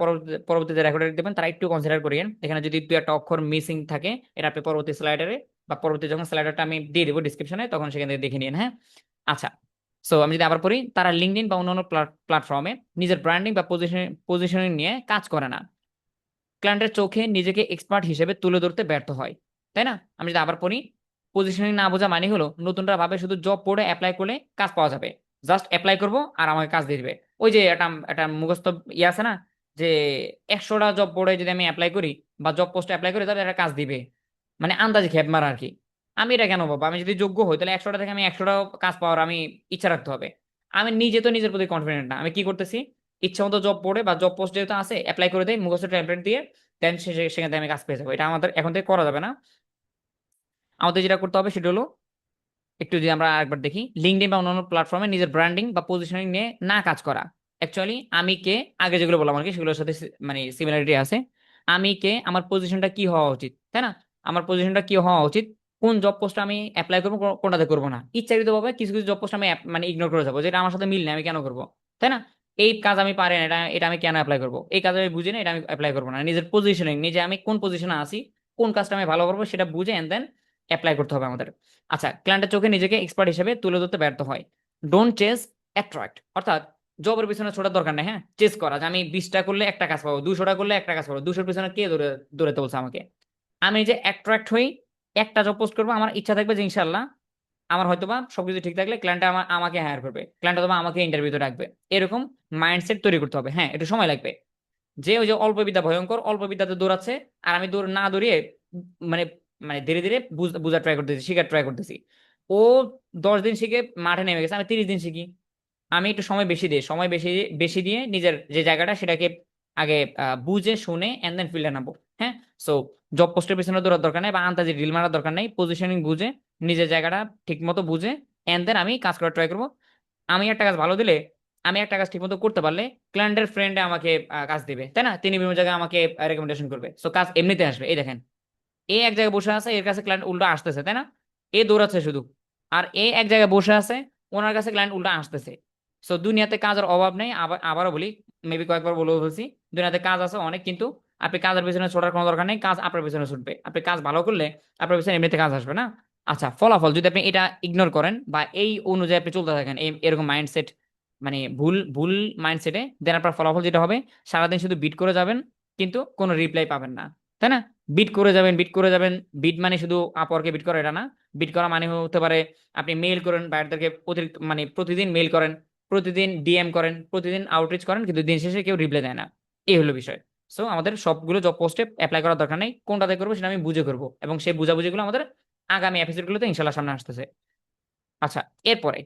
পরবর্তীতে রেকর্ডেড দেখবেন তারা একটু কনসিডার করিয়েন, এখানে যদি 2 একটা অক্ষর মিসিং থাকে এটা আপনি পরবর্তী স্লাইডারে বা পরবর্তী যখন স্লাইডারটা আমি দিয়ে দেবো ডিসক্রিপশনে তখন সেখান থেকে দেখে নিন। হ্যাঁ, আচ্ছা। সো আমি যদি আবার পড়ি, তারা লিঙ্কডইন বা অন্যান্য প্ল্যাটফর্মে নিজের ব্র্যান্ডিং বা পজিশনিং নিয়ে কাজ করে না। ক্লায়েন্টের চোখে নিজেকে এক্সপার্ট হিসেবে তুলে ধরতে ব্যর্থ হয়, তাই না? আমি যদি আবার পড়ি, পজিশনিং না বোঝা মানে হলো নতুনরা ভাবে শুধু জব বোর্ডে অ্যাপ্লাই করলে কাজ পাওয়া যাবে, জাস্ট অ্যাপ্লাই করব আর আমাকে কাজ দিয়ে দিবে। ওই যে একটা একটা মুখস্থ ইয়ে আছে না, যে 100টা জব বোর্ডে যদি আমি অ্যাপ্লাই করি বা জব পোস্টে অ্যাপ্লাই করি তাহলে একটা কাজ দিবে, মানে আন্দাজে খেপ মারা আর কি। আমি এটা কেন পাবো? আমি যদি যোগ্য হই তাহলে 100টা থেকে আমি 100টা কাজ পাওয়ার আমি ইচ্ছা রাখতে হবে। আমি নিজে তো নিজের প্রতি কনফিডেন্ট না, আমি কি করতেছি, ইচ্ছা মতো জব বোর্ডে বা জব পোস্ট যেহেতু আছে অ্যাপ্লাই করে দেয় মুখস্থ টেমপ্লেট দিয়ে, দেন সেখান থেকে আমি কাজ পেয়ে যাবো। এটা আমাদের এখন থেকে করা যাবে না। আমাদের যেটা করতে হবে সেটা হলো, একটু যদি আমরা আরেকবার দেখি, লিঙ্কডইন বা অন্যান্য প্ল্যাটফর্মে নিজের ব্র্যান্ডিং বা পজিশনিং নিয়ে না কাজ করা। অ্যাকচুয়ালি আমি কে, আগে যেগুলো বললাম আর কি সেগুলোর সাথে মানে সিমিলারিটি আছে। আমি কে, আমার পজিশনটা কি হওয়া উচিত, তাই না? আমার পজিশনটা কি হওয়া উচিত, কোন জব পোস্ট আমি অ্যাপ্লাই করবো, কোনটাতে করবো না। ইচ্ছাকৃত ভাবে কিছু কিছু জব পোস্ট আমি মানে ইগনোর করে যাবো, যেটা আমার সাথে মিল নেই আমি কেন করবো, তাই না? এই কাজ আমি পারি না, এটা এটা আমি কেন অ্যাপ্লাই করবো, এই কাজ আমি বুঝি না, এটা আমি অ্যাপ্লাই করবো না। নিজের পজিশনিং, নিজে আমি কোন পজিশনে আছি, কোন কাজটা আমি ভালো করবো সেটা বুঝে এন্ড দেন অ্যাপ্লাই করতে হবে আমাদের। আচ্ছা, ক্লায়েন্টের চোখে নিজেকে এক্সপার্ট হিসেবে তুলে ধরতে ব্যর্থ হয়। Don't chess, attract. অর্থাৎ জবের পিছনে ছোটার দরকার নেই। হ্যাঁ, চেস করা যে আমি 20টা করলে একটা কাজ পাবো, 200টা করলে একটা কাজ পাবো, 200-র পিছনে কে দৌড়াতে বলছে আমাকে? আমি যে অ্যাট্রাক্ট হই, একটা জব পোস্ট করবো, আমার ইচ্ছা থাকবে যে ইনশাল্লাহ আমার হয়তোবা সবকিছু ঠিক থাকলে ক্লায়েন্ট আমাকে হায়ার করবে, ক্লায়েন্ট অথবা আমাকে ইন্টারভিউতে রাখবে। এরকম মাইন্ডসেট তৈরি করতে হবে। হ্যাঁ, একটু সময় লাগবে। যে ওই যে অল্প বিদ্যা ভয়ঙ্কর, অল্প বিদ্যাতে দৌড়াচ্ছে, আর আমি দৌড় না দৌড়িয়ে মানে মানে ধীরে ধীরে বুঝার ট্রাই করতেছি, শেখার ট্রাই করতেছি। ও 10 দিন শিখে মাঠে নেমে গেছে, আমি 30 দিন শিখি। আমি একটু সময় বেশি দিই, সময় বেশি বেশি দিয়ে নিজের যে জায়গাটা সেটাকে আগে বুঝে শুনে এন্ড দেন ফিল্ডে নামবো। হ্যাঁ, সো জব পোস্টের পিছনে দৌড়ার দরকার নেই বা আন্তাজে ডিল মারার দরকার নেই, পজিশনিং বুঝে নিজের জায়গাটা ঠিক মতো বুঝে এন্ড দেন আমি কাজ করার ট্রাই করবো। আমি একটা কাজ ভালো দিলে, আমি একটা কাজ ঠিক মতো করতে পারলে ক্লায়েন্টের ফ্রেন্ডে আমাকে কাজ দিবে, তাই না? তিনি বিভিন্ন জায়গায় আমাকে রেকমেন্ডেশন করবে, সো কাজ এমনিতে আসবে। এই দেখেন, এ এক জায়গায় বসে আছে, এর কাছে ক্লায়েন্ট উল্টো আসতেছে, তাই না? এ দৌড়াচ্ছে শুধু, আর এ এক জায়গায় বসে আছে, ওনার কাছে ক্লায়েন্ট উল্টো আসতেছে। সো দুনিয়াতে কাজের অভাব নেই। আবারও বলি, মেবি কয়েকবার বলেও বলছি, দুনিয়াতে কাজ আছে অনেক, কিন্তু আপনি কাজের পিছনে ছোটার কোনো দরকার নেই, কাজ আপনার পিছনে ছুটবে। আপনি কাজ ভালো করলে আপনার পিছনে এমনিতে কাজ আসবে না। আচ্ছা, ফলাফল যদি আপনি এটা ইগনোর করেন বা এই অনুযায়ী আপনি চলতে থাকেন, এরকম মাইন্ডসেট, মানে ভুল ভুল মাইন্ডসেটে, দেন আপনার ফলাফল যেটা হবে, সারাদিন শুধু বিট করে যাবেন কিন্তু কোনো রিপ্লাই পাবেন না, তাই না? বিট করে যাবেন, বিট করে যাবেন। বিট মানে শুধু আপওয়ার্কে বিট করা এটা না। বিট করা মানে হতে পারে আপনি মেইল করেন বায়ারদেরকে, অতিরিক্ত মানে প্রতিদিন মেইল করেন, প্রতিদিন ডিএম করেন, প্রতিদিন আউটরিচ করেন, কিন্তু দিন শেষে কেউ রিপ্লাই দেয় না। এই হলো বিষয়। সো আমাদের সবগুলো জব পোস্টে অ্যাপ্লাই করার দরকার নেই, কোনটাতে করবো সেটা আমি বুঝে করবো, এবং সেই বুঝাবুঝিগুলো আমাদের আগামী এপিসোডগুলোতে ইনশাল্লাহ সামনে আসতেছে। আচ্ছা, এরপরে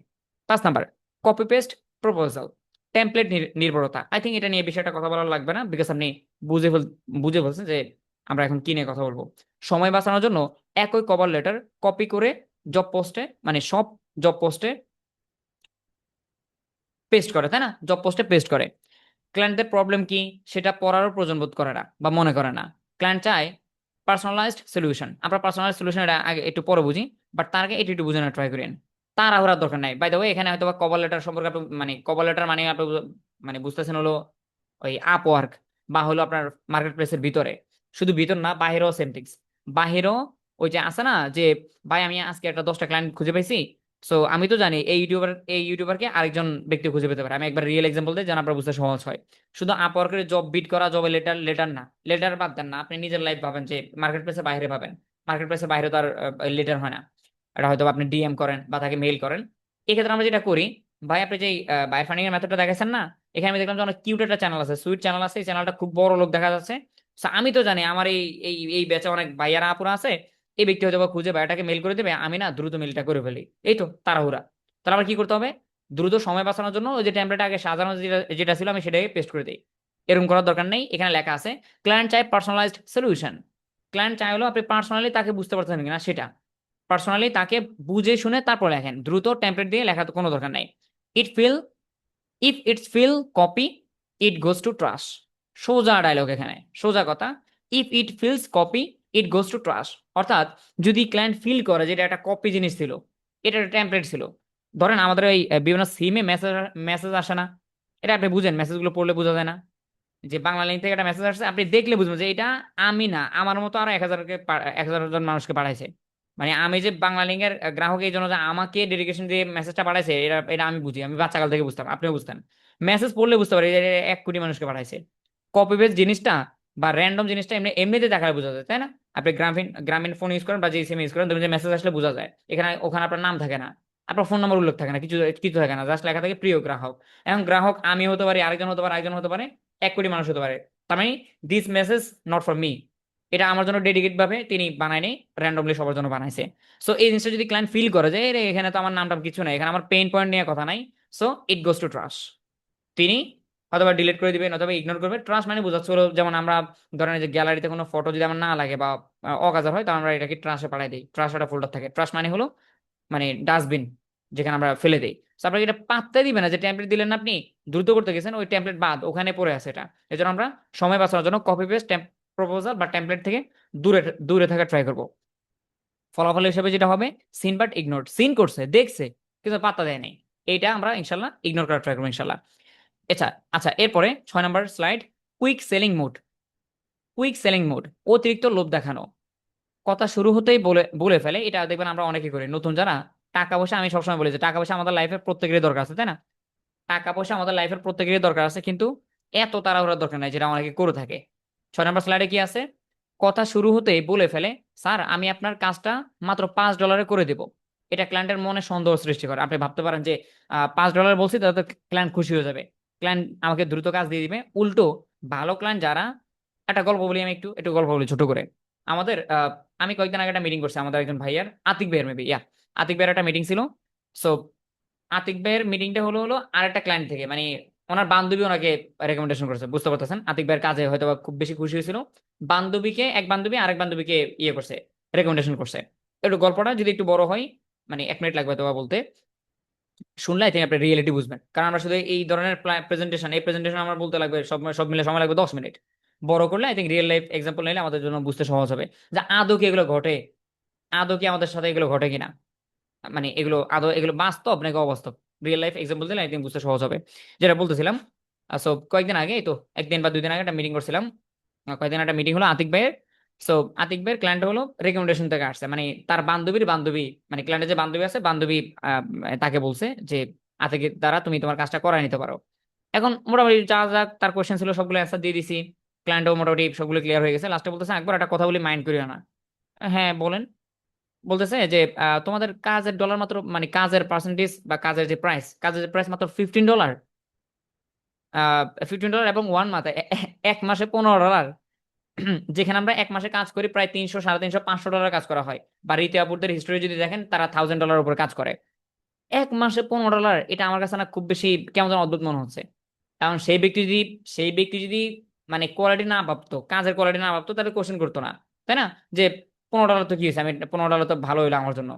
5 number, copy paste proposal, template নির্ভরতা। আই থিঙ্ক এটা নিয়ে বিষয়টা কথা বলা লাগবে না, বিকজ আপনি বুঝে ফেল বুঝে বলছেন যে আমরা এখন কি নিয়ে কথা বলবো। সময় বাঁচানোর জন্য একই কভার লেটার কপি করে জব পোস্টে, মানে সব জব পোস্টে পেস্ট করে, তাই না? জব পোস্টে পেস্ট করে। ক্লায়েন্টের প্রবলেম কি সেটা পড়ারও প্রয়োজন বোধ করে না বা মনে করে না। ক্লায়েন্ট চায় পার্সোনালাইজড সলিউশন। আমরা পার্সোনালাইজড সলিউশন এটা আগে একটু পরে বুঝি, বাট তার আগে একটু বোঝানোর ট্রাই করেন। তার আহরার দরকার নাই। বাই দ্য ওয়ে, এখানে হয়তো কভার লেটার সম্পর্কে আপনি মানে কভার লেটার মানে আপনি মানে বুঝতেছেন হলো ওই আপওয়ার্ক বা হলো আপনার মার্কেট প্লেসের ভিতরে, শুধু ভিতর না, বাহিরেও সেম থিংস। বাহিরেও ওই যে আছে না যে, ভাই আমি আজকে একটা 10টা ক্লায়েন্ট খুঁজে পাইছি, সো আমি তো জানি এই ইউটিউবারকে আরেকজন ব্যক্তি খুঁজে পেতে পারে। আমি একবার রিয়েল এক্সাম্পল দিই যেন আপনার বুঝতে সহজ হয়। শুধু আপওয়ার্কের জব বিট করা, জবে লেটার লেটার না, লেটার বাদ দেন না, আপনি নিজের লাইফ ভাবেন যে মার্কেট প্লেসের বাইরে ভাবেন। মার্কেট প্লেসের বাইরে তো আর লেটার হয় না, এটা হয়তো আপনি ডিএম করেন বা তাকে মেইল করেন। এক্ষেত্রে আমরা যেটা করি, ভাই আপনি যে বায়ার ফান্ডিং এর মেথডটা দেখাচ্ছেন না, এখানে আমি দেখলাম যে অনেক কিউট একটা চ্যানেল আছে, সুইট চ্যানেল আছে, এই চ্যানেলটা খুব বড় লোক দেখা যাচ্ছে। So, আমি তো জানি আমার এই এই এই ব্যাচে অনেক ভাইয়ারা আপুরা আছে, এই ব্যক্তি হয়তো বা খুঁজে ভাইয়াটাকে মেইল করে দেবে, আমি না দ্রুত মেইলটা করে ফেলি, এই তো তাড়াহুড়া। তাহলে আবার কি করতে হবে? দ্রুত সময় বাঁচানোর জন্য ওই যে টেমপ্লেট আগে সাজানো যেটা যেটা ছিল, আমি সেটাকে পেস্ট করে দিই। এরকম করার দরকার নেই। এখানে লেখা আছে ক্লায়েন্ট চাই পার্সোনালাইজড সলিউশন। ক্লায়েন্ট চাই হলো আপনি পার্সোনালি তাকে বুঝতে পারছেন কিনা সেটা, পার্সোনালি তাকে বুঝে শুনে তারপর লেখেন। দ্রুত টেমপ্লেট দিয়ে লেখা তো কোনো দরকার নাই। It feel if it's feel copy, it goes to trash. সোজা ডায়লগ, এখানে সোজা কথা। If it feels copy, it goes to trash. অর্থাৎ যদি ক্লায়েন্ট ফিল করে যে এটা একটা কপি জিনিস ছিল, এটা একটা টেমপ্লেট ছিল। ধরেন আমাদের এই বিভিন্ন সিমে মেসেজ মেসেজ আসে না, এটা আপনি বুঝেন, মেসেজগুলো পড়লে বোঝা যায় না যে বাংলা লিঙ্ক থেকে একটা মেসেজ আসছে, আপনি দেখলে বুঝবেন যে এটা আমি না, আমার মতো আরো 1,000 জন মানুষকে পাঠাইছে। মানে আমি যে বাংলা লিঙ্কের গ্রাহক, এই জন্য যে আমাকে ডেডিকেশন দিয়ে মেসেজটা পাঠাইছে, এটা এটা আমি বুঝি, আমি বাচ্চাকাল থেকে বুঝতাম, আপনিও বুঝতেন। মেসেজ পড়লে বুঝতে পারি যে এটা 1 কোটি মানুষকে পাঠাইছে। কপি পেস্ট জিনিসটা বা র্যান্ডম জিনিসটা এমনিতে দেখালে বোঝা যায়, তাই না? আপনি গ্রামীণ গ্রামীণ ফোন ইউজ করেন বা যে সিম ইউজ করেন, দেখবেন যে মেসেজ আসলে বোঝা যায়, এখানে ওখানে আপনার নাম থাকে না, আপনার ফোন নম্বর উল্লেখ থাকে না, কিছু কিছু থাকে না, জাস্ট লেখা থাকে প্রিয় গ্রাহক। এখন গ্রাহক আমি হতে পারি, আরেকজন হতে পারে, আরেকজন হতে পারে, 1 কোটি মানুষ হতে পারে। তার মানে this message not for me, এটা আমার জন্য ডেডিকেট ভাবে তিনি বানায়নি, র্যান্ডমলি সবার জন্য বানাইছে। সো এই জিনিসটা যদি ক্লায়েন্ট ফিল করে যে এরে এখানে তো আমার নামটা কিছু নাই, এখানে আমার পেইন পয়েন্ট নিয়ে কথা নাই, so it goes to trash, তিনি অথবা ডিলিট করে দিবেন অথবা ইগনোর করবে। ট্রাশ মানে বোঝাচ্ছে হলো, যেমন আমরা ধরেন যে গ্যালারিতে কোনো ফটো যদি আমার না লাগে বা অকাজার হয়, তাহলে আমরা এটাকে ট্রাশে পাঠাই দিই, ট্রাশ একটা ফোল্ডার থাকে। ট্রাশ মানে হলো মানে ডাস্টবিন, যেখানে আমরা ফেলে দেই। আপনাকে এটা পাত্তাই দিবে না যে টেমপ্লেট দিলেন না আপনি, দ্রুত করতে গেছেন, ওই টেমপ্লেট বাদ ওখানে পড়ে আছে এটা। এজন্য আমরা সময় বাঁচানোর জন্য কপি পেস্ট প্রপোজাল বা টেমপ্লেট থেকে দূরে দূরে থাকা ট্রাই করব। ফলাফল হিসেবে যেটা হবে, সিন বাট ইগনোর, সিন করছে দেখছে কিন্তু পাত্তা দেয় নাই, এইটা আমরা ইনশাল্লাহ ইগনোর করার ট্রাই করবো ইনশাল্লাহ। আচ্ছা আচ্ছা, এরপরে 6 নম্বর slide, quick selling mode. Quick selling mode, অতিরিক্ত লোভ দেখানো। কথা শুরু হতেই বলে বলে ফেলে, এটা দেখবেন আমরা অনেকে করি, নতুন যারা। টাকা পয়সা, আমি সবসময় বলি যে টাকা পয়সা আমাদের লাইফের প্রত্যেকেরই দরকার আছে, তাই না? টাকা পয়সা আমাদের লাইফের প্রত্যেকেরই দরকার আছে, কিন্তু এত তাড়াহুড়ার দরকার নাই যেটা অনেকে করে থাকে। 6 নম্বর স্লাইডে কি আছে? কথা শুরু হতেই বলে ফেলে, স্যার আমি আপনার কাজটা মাত্র $5 করে দেব। এটা ক্লায়েন্টের মনে সন্দেহ সৃষ্টি করে। আপনি ভাবতে পারেন যে $5 বলছি, তাতে ক্লায়েন্ট খুশি হয়ে যাবে, ক্লায়েন্ট আমাকে দ্রুত কাজ দিয়ে দিবে। উল্টো ভালো ক্লায়েন্ট যারা, একটা গল্প বলি, আমি একটু একটু গল্প বলি ছোট করে। আমাদের আমি কয়েকদিন আগে একটা মিটিং করছি আমাদের একজন ভাইয়ার, আতিক ভাইয়ের মেবি, আতিক ভাইয়ের একটা মিটিং ছিল। সো আতিক ভাইয়ের মিটিংটা হলো হলো আরেকটা ক্লায়েন্ট থেকে, মানে ওনার বান্ধবী ওনাকে রেকমেন্ডেশন করেছে, বুঝতে পারতেছেন আতিক ভাইয়ের কাজে হয়তো বা খুব বেশি খুশি হয়েছিল, বান্ধবীকে এক বান্ধবী আরেক বান্ধবীকে ইয়ে করছে, রেকমেন্ডেশন করছে। একটু গল্পটা যদি একটু বড় হয়, মানে 1 মিনিট লাগবে হয়তো বা বলতে, শুনলে আই থিঙ্ক আপনি রিয়েলিটি বুঝবেন। কারণ আমরা শুধু এই ধরনের প্রেজেন্টেশন আমার বলতে লাগবে সব মিলে সময় লাগবে 10 মিনিট। বড় করলে I think real life example নিলে আমাদের জন্য বুঝতে সহজ হবে যে আদৌ কি এগুলো ঘটে, আদৌ কি আমাদের সাথে এগুলো ঘটে কিনা, মানে এগুলো আদৌ এগুলো বাস্তব নাকি অবাস্তব। রিয়েল লাইফ এক্সাম্পল দিলে আই থিঙ্ক বুঝতে সহজ হবে। যেটা বলতেছিলাম, সো কয়েকদিন আগে, এই তো 1 দিন বা 2 দিন আগে একটা মিটিং করছিলাম। কয়েকদিন একটা মিটিং হলো আতিক ভাইয়ের। সো আতিক ভাইয়ের ক্লায়েন্ট হলো রেকমেন্ডেশন থেকে আসছে, মানে তার বান্ধবীর বান্ধবী, মানে ক্লায়েন্টের যে বান্ধবী আছে, বান্ধবী তাকে বলছে যে আতিকের দ্বারা তুমি তোমার কাজটা করায় নিতে পারো। এখন মোটামুটি যা যা তার কোয়েশ্চেন ছিল সবগুলো অ্যান্সার দিয়ে দিছি। ক্লায়েন্টও মোটামুটি সবগুলো ক্লিয়ার হয়ে গেছে। লাস্টে বলতেছে একবার একটা কথা বলি, মাইন্ড করিও না। হ্যাঁ বলেন। বলতেছে যে তোমাদের কাজের ডলার মাত্র, মানে কাজের পার্সেন্টেজ বা কাজের প্রাইস মাত্র $15। 15 ডলার এবং 1 মাথ, 1 মাসে $15। যেখানে আমরা 1 মাসে কাজ করি প্রায় 300, 350, $500 কাজ করা হয়। বা রীতি আপুরদের হিস্টোরি যদি দেখেন, তারা $1000 উপর কাজ করে। 1 মাসে $15, এটা আমার কাছে না খুব বেশি কেমন যেন অদ্ভুত মনে হচ্ছে। কারণ সেই ব্যক্তি যদি মানে কোয়ালিটি না ভাবতো, কাজের কোয়ালিটি না ভাবতো, তাহলে কোশ্চেন করতো না, তাই না? যে $15 তো কি হয়েছে, আমি $15 তো ভালো হইলো আমার জন্য,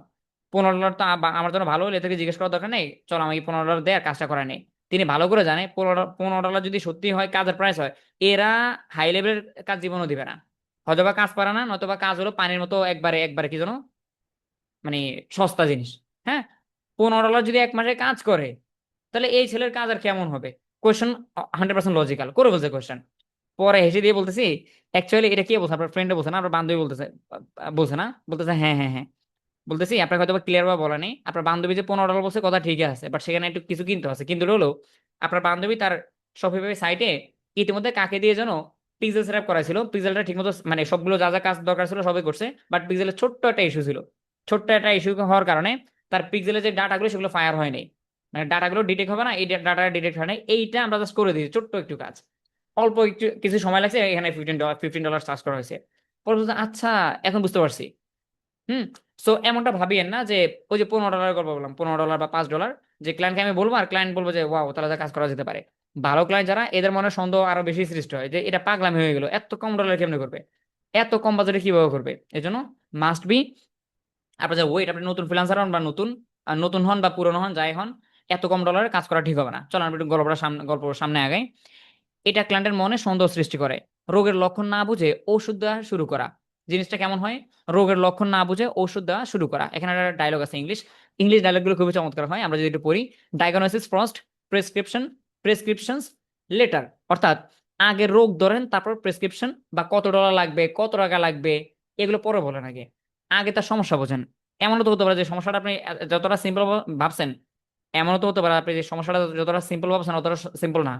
$15 তো আমার জন্য ভালো হলে থেকে জিজ্ঞেস করার দরকার নেই, চলো আমাকে $15 দেয় আর কাজটা করা নেই। তিনি ভালো করে জানে $15 যদি সত্যি হয় কাজের প্রাইস হয়, এরা হাই লেভেলের কাজ জীবনও দিবে না। হয়তোবা কাজ পারে না, নয়তোবা কাজ হলো পানির মতো একবারে একবারে কি যেন, মানে সস্তা জিনিস। হ্যাঁ, $15 যদি 1 মাসে কাজ করে, তাহলে এই ছেলের কাজ আর কেমন হবে? কোয়েশ্চেন 100% লজিক্যাল করে বলছে কোয়েশ্চেন। পরে হেসে দিয়ে বলতেছি, অ্যাকচুয়ালি এটা কে বলছে, আপনার ফ্রেন্ডে বলছে না, আপনার বান্ধবী বলতেছে, বলছে না? বলতেছে হ্যাঁ হ্যাঁ হ্যাঁ। বলতেছি আপনাকে হয়তো ক্লিয়ার ভাবে বলা নেই, আপনার বান্ধবী যে $15 বলছে কথা ঠিকই আছে, বাট সেখানে একটু কিছু কিনতে আছে। কিন্তু হলো আপনার বান্ধবী তার শপিফাই সাইটে ইতিমধ্যে কাকে দিয়ে যেন পিক্সেল সেট আপ করাছিল, পিক্সেলটা ঠিকমতো মানে সবগুলো যা যা কাজ দরকার ছিল সবই করছে, বাট পিক্সেলের ছোট্ট একটা ইস্যু ছিল। ছোট্ট একটা ইস্যু হওয়ার কারণে তার পিক্সেলের যে ডাটাগুলো সেগুলো ফায়ার হয়নি, মানে ডাটাগুলো ডিটেক্ট হবে না, এই ডাটা ডিটেক্ট হয় না। এইটা আমরা জাস্ট করে দিয়েছি, ছোট্ট একটু কাজ, অল্প একটু কিছু সময় লাগছে, এখানে $15 চার্জ করা হয়েছে। পরে বলছে, আচ্ছা এখন বুঝতে পারছি। হুম। সো এমনটা ভাবিয়েন না যে ওই যে $15 গল্প বললাম, $15 বা $5, যে ক্লায়েন্টকে আমি বলবো আর ক্লায়েন্ট বলবো যে ওয়াও তাহলে যা কাজ করা যেতে পারে। ভালো ক্লায়েন্ট যারা, এদের মনে সন্দেহ আরো বেশি সৃষ্টি হয় যে এটা পাগলামি হয়ে গেল, এত কম ডলার কেমনে করবে, এত কম বাজেটে কিভাবে করবে। এই জন্য মাস্ট বি আপনার যে ওয়েট, আপনি নতুন ফ্রিল্যান্সার হন বা নতুন হন বা পুরনো হন, যাই হন, এত কম ডলারে কাজ করা ঠিক হবে না। চলো আমরা একটু গল্প সামনে আগাই। এটা ক্লায়েন্টের মনে সন্দেহ সৃষ্টি করে। রোগের লক্ষণ না বুঝে ওষুধ দেওয়া শুরু করা। জিনিসটা কেমন হয়? রোগের লক্ষণ না বুঝে ওষুধ দেওয়া শুরু করা। এখানে একটা ডায়লগ আছে, ইংলিশ ইংলিশ ডায়লগগুলো খুবই চমৎকার হয়, আমরা যদি একটু পড়ি। Diagnosis first, prescriptions letter. অর্থাৎ আগে রোগ ধরেন, তারপর প্রেসক্রিপশন বা কত ডলার লাগবে, কত টাকা লাগবে, এগুলো পরে বলেন। আগে আগে তার সমস্যা বোঝেন। এমনও তো হতে পারে যে সমস্যাটা আপনি যতটা সিম্পল ভাবছেন, এমনও তো হতে পারে আপনি যে সমস্যাটা যতটা সিম্পল ভাবছেন অতটা সিম্পল না,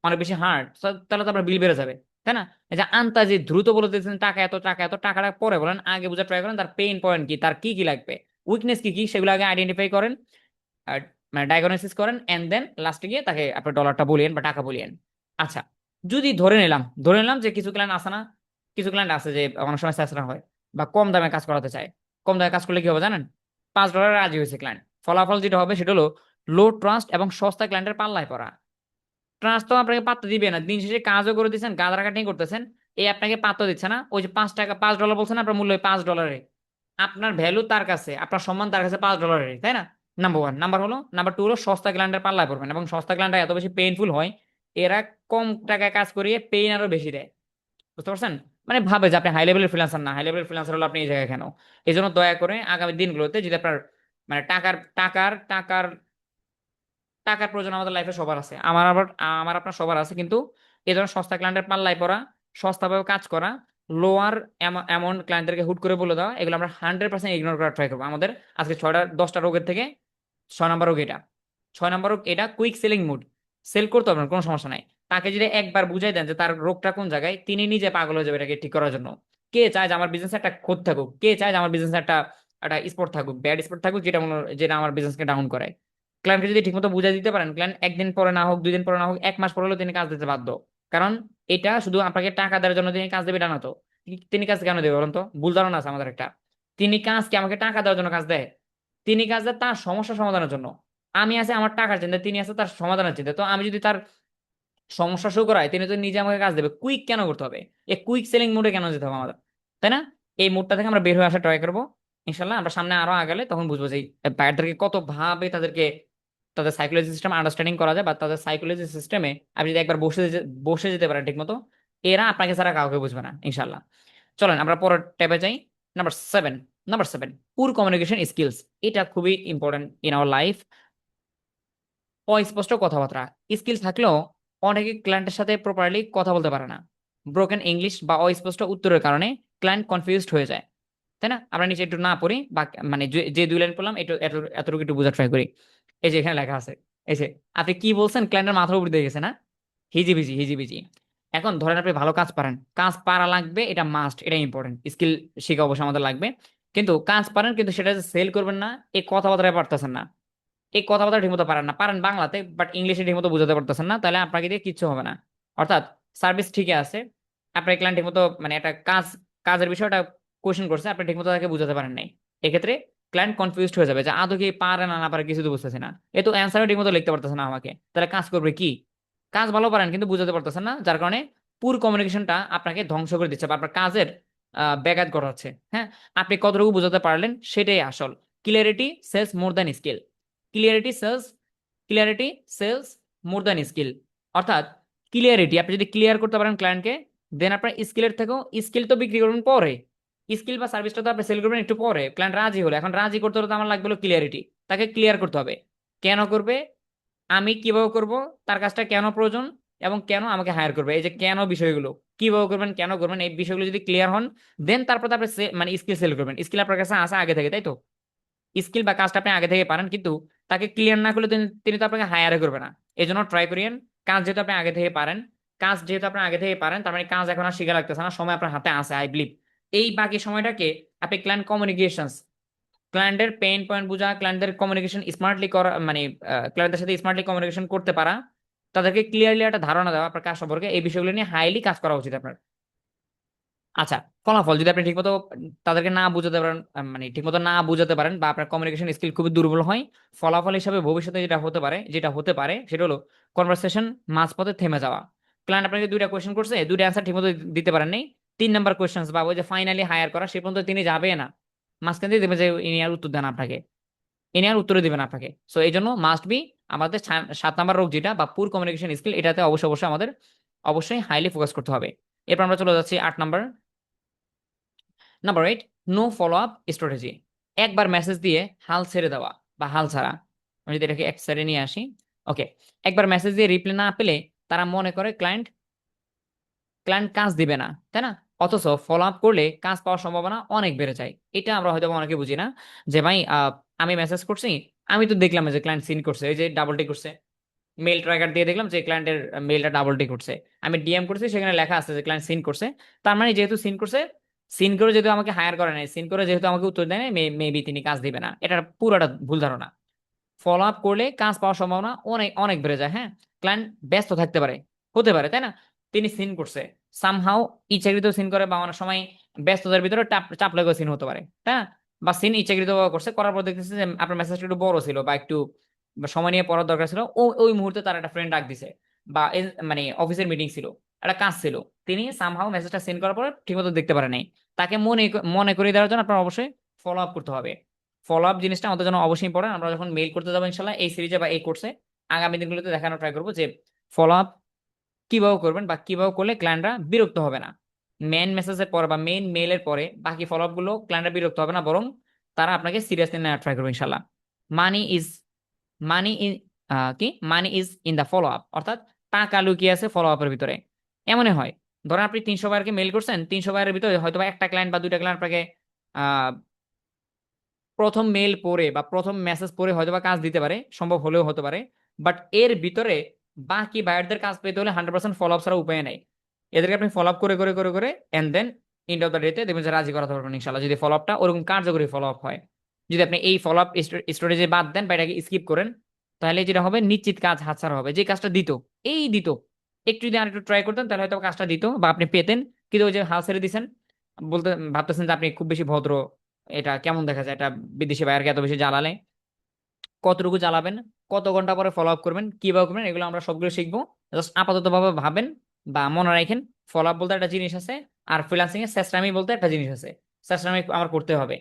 অনেক বেশি হার্ড। তাহলে তো আপনার বিল বেড়ে যাবে, তাই না? এই যে আন্তাজে দ্রুত বলে দিচ্ছেন টাকা এত, টাকা এত, টাকাটা পরে বলেন, আগে বুঝে ট্রাই করেন তার পেইন পয়েন্ট কি, তার কি কি লাগবে, উইকনেস কি কি, সেগুলো আগে আইডেন্টিফাই করেন, আর মানে ডায়াগনোসিস করেন, এন্ড দেন লাস্টে গিয়ে তাকে আপনার ডলারটা বলিয়েন বা টাকা বলিয়েন। আচ্ছা, যদি ধরে নিলাম যে কিছু ক্লায়েন্ট আছে না, কিছু ক্লায়েন্ট আছে যে অনেক সময় চেষ্টা হয় বা কম দামে কাজ করাতে চায়। কম দামে কাজ করলে কি হবে জানেন? $5 রাজি হয়েছে ক্লায়েন্ট, ফলাফল যেটা হবে সেটা হলো লো ট্রাস্ট এবং সস্তা ক্লায়েন্টের পাল্লায় পড়া। ট্রাস্ট তো আপনাকে পাত্তা দিবে না, দিন শেষে কাজও করে দিচ্ছেন, গাদা কাটিং করতেছেন, এই আপনাকে পাত্তা দিচ্ছে না। ওই যে $5 বলছেন, আপনার মূল্য $5, আপনার ভ্যালু তার কাছে, আপনার সম্মান তার কাছে $5, তাই না? Number one. নাম্বার টু হলো সস্তা ক্লায়েন্টের পাল্লায় পড়বেন, এবং সস্তা ক্লায়েন্টরা এত বেশি পেইনফুল হয়, এরা কম টাকায় কাজ করিয়ে পেইন আরো বেশি দেয়। বুঝতে পারছেন? মানে ভাবে যে আপনি হাই লেভেলের ফ্রিল্যান্সার না, হাই লেভেলের ফ্রিল্যান্সার হলো আপনি এই জায়গায় কেন? এই জন্য দয়া করে আগামী দিনগুলোতে যদি আপনার মানে টাকার টাকার প্রয়োজন আমাদের লাইফে সবার আছে, আমার আপনার সবার আছে, কিন্তু এই ধরনের সস্তা ক্লায়েন্টের পাল্লায় পড়া, সস্তাভাবে কাজ করা, লোয়ার এমন ক্লায়েন্টদেরকে হুট করে বলে দেওয়া, এগুলো আমরা 100% ইগনোর করার ট্রাই করবো। আমাদের আজকে 6-10টা রোগের থেকে 6 নম্বর রোগ এটা। 6 নম্বর রোগ এটা কুইক সেলিং মুড। সেল করতে হবে না, কোনো সমস্যা নাই। তাকে যদি একবার বুঝাই দেন যে তার রোগটা কোন জায়গায়, তিনি নিজে পাগল হয়ে যাবে এটাকে ঠিক করার জন্য। কে চায় যে আমার বিজনেসে একটা ক্ষতি থাকুক? কে চায় যে আমার বিজনেসে একটা একটা স্পট থাকুক, ব্যাড স্পট থাকুক, যেটা আমার বিজনেসকে ডাউন করে? ক্লায়েন্টকে যদি ঠিকমতো বুঝাই দিতে পারেন, ক্লায়েন্ট 1 দিন পরে না হোক, 2 দিন পরে না হোক, 1 মাস পরে হলেও তিনি কাজ দিতে বাধ্য। কারণ এটা শুধু আপনাকে টাকা দেওয়ার জন্য তিনি কাজ দেবে এটা না তো। তিনি কাজ কেন দেবে বলেন তো? ভুল ধারণা আছে আমাদের একটা। তিনি কাজ কি আমাকে টাকা দেওয়ার জন্য কাজ দেয়? তিনি কাজ দেয় তার সমস্যা সমাধানের জন্য। আমি আছে আমার টাকার চিন্তা, তিনি আছে তার সমাধানের চিন্তা। তো আমি যদি তার সমস্যা শো করায় তিনি তো নিজে আমাকে কাজ দেবে, কুইক কেন করতে হবে, এই কুইক সেলিং মোডে কেন যেতে হবে আমাদের, তাই না? এই মোডটা থেকে আমরা বের হয়ে আসা ট্রাই করবো ইনশাল্লাহ। আমরা সামনে আরো আগালে তখন বুঝবো যে বায়ারদেরকে কত ভাবে তাদের সাইকোলজি সিস্টেম আন্ডারস্ট্যান্ডিং করা যায়, বা তাদের সাইকোলজি সিস্টেমে আপনি যদি একবার বসে যেতে পারেন ঠিক মতো, এরা আপনাকে ছাড়া কাউকে বুঝবে না ইনশাল্লাহ। চলেন আমরা পরের ট্যাবে যাই। নাম্বার 7। নাম্বার 7, পুর কমিউনিকেশন স্কিলস। এটা খুবই ইম্পর্টেন্ট ইন আওয়ার লাইফ। অস্পষ্ট কথাবার্তা স্কিল থাকলেও অনেকে ক্লায়েন্টের সাথে প্রপারলি কথা বলতে পারে না। ব্রোকেন ইংলিশ বা অস্পষ্ট উত্তরের কারণে ক্লায়েন্ট কনফিউজড হয়ে যায়, তাই না? আমরা নিচে একটু না পড়ি বা মানে যে 2 লাইন পড়লাম একটু এতটুকু একটু বোঝার ট্রাই করি। এই যে এখানে লেখা আছে, এই যে আপনি কি বলছেন ক্লায়েন্টের মাথার উপর দিয়ে গেছে না, হিজিবিজি হিজিবিজি। এখন ধরেন আপনি ভালো কাজ পারেন, কাজ পারা লাগবে, এটা মাস্ট, এটা ইম্পর্টেন্ট স্কিল, শিখা অবশ্যই আমাদের লাগবে। কিন্তু কাজ পারেন কিন্তু সেটা যে সেল করবেন না, এই কথাবার্তায় পারতেছেন না, এই কথাবার্তা ঠিকমতো পারেন না, পারেন বাংলাতে বাট ইংলিশে ঠিকমতো বোঝাতে পারতেছেন না, তাহলে আপনাকে দিয়ে কিচ্ছু হবে না। অর্থাৎ সার্ভিস ঠিকই আছে, আপনার ক্লায়েন্ট ঠিকমতো মানে একটা কাজের বিষয়টা কোশ্চেন করছে, আপনি ঠিকমতো তাকে বুঝাতে পারেন নাই, এক্ষেত্রে ক্লায়েন্ট কনফিউজড হয়ে যাবে যে আদৌ কি পারে না না পারে কিছু তো বুঝতেছে না, এ তো অ্যান্সারও ঠিকমতো লিখতে পারতেছে না আমাকে, তাহলে কাজ করবে কি? কাজ ভালো পারেন কিন্তু বুঝাতে পারতেছেন না, যার কারণে পুর কমিউনিকেশনটা আপনাকে ধ্বংস করে দিচ্ছে বা আপনার কাজের ব্যাঘাত ঘটাচ্ছে। হ্যাঁ, আপনি কতটুকু বুঝাতে পারলেন সেটাই আসল। Clarity sells more than skill. Clarity sells clarity sells more than skill. অর্থাৎ ক্লিয়ারিটি আপনি যদি ক্লিয়ার করতে পারেন ক্লায়েন্টকে, দেন আপনার স্কিলের থেকেও, স্কিল তো বিক্রি করবেন পরে, স্কিল বা সার্ভিসটা তো আপনি সেল করবেন একটু পরে, ক্লায়েন্ট রাজি হলো, এখন রাজি করতে হলে তো আমার লাগবে ক্লিয়ারিটি, তাকে ক্লিয়ার করতে হবে কেন করবে, আমি কিভাবে করব, তার কাজটা কেন প্রয়োজন, এবং কেন আমাকে হায়ার করবে, এই যে কেন বিষয়গুলো, কিভাবে করবেন কেন করবেন এই বিষয়গুলো যদি ক্লিয়ার হন, দেন তারপর তো আপনি মানে স্কিল সেল করবেন। স্কিল আপনার কাছে আসা আগে থেকে, তাই তো? স্কিল বা কাজটা আপনি আগে থেকে পারেন কিন্তু তাকে ক্লিয়ার না করলে তিনি তো আপনাকে হায়ারে করবে না। এই জন্য ট্রাই করিয়েন, কাজ যেহেতু আপনি আগে থেকে পারেন, তার মানে কাজ এখন আর শিখা লাগতেছে না, সময় আপনার হাতে আছে আই বিলিভ। এই বাকি সময়টাকে আপনি ক্লায়েন্ট কমিউনিকেশনস, ক্লায়েন্টের পেইন পয়েন্ট বোঝা, ক্লায়েন্টদের কমিউনিকেশন স্মার্টলি করা, মানে ক্লায়েন্টের সাথে স্মার্টলি কমিউনিকেশন করতে পারা, তাদেরকে ক্লিয়ারলি একটা ধারণা দেওয়া আপনার কাজ সম্পর্কে, এই বিষয়গুলো নিয়ে হাইলি কাজ করা উচিত আপনার। আচ্ছা, ফলাফল যদি আপনি ঠিকমতো তাদেরকে না বুঝাতে পারেন, মানে ঠিকমতো না বুঝাতে পারেন বা আপনার কমিউনিকেশন স্কিল খুবই দুর্বল হয়, ফলাফল হিসাবে ভবিষ্যতে যেটা হতে পারে সেটা হলো কনভারসেশন মাঝপথে থেমে যাওয়া। ক্লায়েন্ট আপনাকে 2টা কোয়েশ্চেন করছে, 2টা অ্যান্সার ঠিকমতো দিতে পারেন নাই, 3 নাম্বার কোয়েশ্চেন বা ওই যে ফাইনালি হায়ার করা সে পর্যন্ত তিনি যাবে না, মাঝখান দিয়ে দেবে যে ইনি আর উত্তর দেন আপনাকে, ইনি আর উত্তরে দিবেন আপনাকে। সো এই জন্য মাস্ট বি আমাদের 7 নাম্বার রোগ যেটা বা পুর কমিউনিকেশন স্কিল, এটাতে অবশ্যই অবশ্যই আমাদের অবশ্যই হাইলি ফোকাস করতে হবে। এরপর আমরা চলে যাচ্ছি 8 number. Number 8, no follow up strategy. একবার মেসেজ দিয়ে হাল ছেড়ে দেওয়া বা হাল ছাড়া। আমি যদি এটাকে এক সাইডে নিয়ে আসি, ওকে, একবার মেসেজ দিয়ে রিপ্লাই না পেলে তারা মনে করে ক্লায়েন্ট ক্লায়েন্ট কাজ দিবে না, তাই না? অথচ ফলো আপ করলে কাজ পাওয়ার সম্ভাবনা অনেক বেড়ে যায়। এটা আমরা হয়তো অনেকে বুঝি না, যে ভাই আমি মেসেজ করছি, আমি তো দেখলাম যে ক্লায়েন্ট সিন করছে, এই যে ডাবল টিক করছে, মেল ট্র্যাকার দিয়ে দেখলাম যে ক্লায়েন্টের মেলটা ডাবল টিক করছে, আমি ডিএম করছি সেখানে লেখা আছে যে ক্লায়েন্ট সিন করছে, তার মানে যেহেতু সিন করছে, সিন করে যেহেতু আমাকে হায়ার করে নাই, সিন করে যেহেতু আমাকে উত্তর দেয় নাই, মেবি তিনি কাজ দিবে না, এটা পুরোটা ভুল ধারণা। ফলো আপ করলে কাজ পাওয়ার সম্ভাবনা অনেক অনেক বেড়ে যায়। হ্যাঁ, ক্লায়েন্ট ব্যস্ত থাকতে পারে, হতে পারে, তাই না? তিনি সিন করছে, সামহাও ইচ্ছাকৃত সিন করে, বা অনেক সময় ব্যস্ততার ভিতরে চাপ লেগে সিন হতে পারে, তাই না? বা সিন ইচ্ছাকৃত করছে, করার পর দেখতেছে যে আপনার মেসেজটা একটু বড় ছিল বা একটু সময় নিয়ে পড়ার দরকার ছিল, ওই মুহূর্তে তার একটা ফ্রেন্ড ডাক দিছে, বা মানে অফিসের মিটিং ছিল, একটা কাজ ছিল, তিনি সামহাও মেসেজটা সেন্ড করার পর ঠিকমতো দেখতে পারে নাই, তাকে মনে মনে করিয়ে দেওয়ার জন্য আপনার অবশ্যই ফলো আপ করতে হবে। ফলো আপ জিনিসটা আমাদের জন্য অবশ্যই ইম্পর্টেন্ট। আমরা যখন মেইল করতে যাবো ইনশাল্লাহ এই সিরিজে বা এই কোর্সে আগামী দিনগুলোতে দেখানো ট্রাই করবো যে ফলো আপ কিভাবে করবেন বা কিভাবে করলে ক্লায়েন্টরা বিরক্ত হবে না। মেইন মেসেজের পরে বা মেইন মেইলের পরে বাকি ফলো আপ গুলো ক্লায়েন্টরা বিরক্ত হবে না, বরং তারা আপনাকে সিরিয়াসলি নেওয়ার ট্রাই করবে ইনশাল্লাহ। মানি ইজ মানি ইন কি money is in the follow up, অর্থাৎ টাকা লুকিয়ে আছে ফলো আপের ভিতরে। এমনই হয়, ধরেন আপনি 300 বারকে মেইল করছেন, 300 বারের ভিতরে হয়তো বা একটা ক্লায়েন্ট বা 2টা ক্লায়েন্ট আপনাকে প্রথম মেল পড়ে বা প্রথম মেসেজ পড়ে হয়তোবা কাজ দিতে পারে, সম্ভব হলেও হতে পারে, বাট এর ভিতরে বাকি বায়ারদের কাজ পেতে হলে 100% ফলো আপ ছাড়া উপায় নাই। এদেরকে আপনি ফলো আপ করে করে করে করে and then and of the ডেতে দেখবেন যে রাজি করাতে পারবেন ইনশাল্লাহ, যদি ফলো আপটা ওরকম কার্যকরী ফলো আপ হয়। যদি আপনি এই ফলো আপ স্ট্র্যাটেজি বাদ দেন বা এটাকে স্কিপ করেন, তাহলে যেটা হবে নিশ্চিত কাজ হাতছাড়া হবে, যে কাজটা দিত একটু যদি আরেকটু ট্রাই করতেন তাহলে হয়তো কাজটা দিত বা আপনি পেতেন, কিন্তু ওই যে হাল ছেড়ে দিচ্ছেন, বলতে ভাবতেছেন যে আপনি খুব বেশি ভদ্র, এটা কেমন দেখা যায়, এটা বিদেশি বায়ারকে এত বেশি জ্বালালে কতটুকু চালাবেন, কত ঘন্টা পরে ফলো আপ করবেন, কিভাবে করবেন, এগুলো আমরা সবগুলো শিখবো। জাস্ট আপাতত ভাবে ভাবেন বা মনে রাখেন, ফলো আপ বলতে একটা জিনিস আছে, আর ফ্রিল্যান্সিং এ সেসরামি বলতে একটা জিনিস আছে। সেসরামি আমার করতে হবে।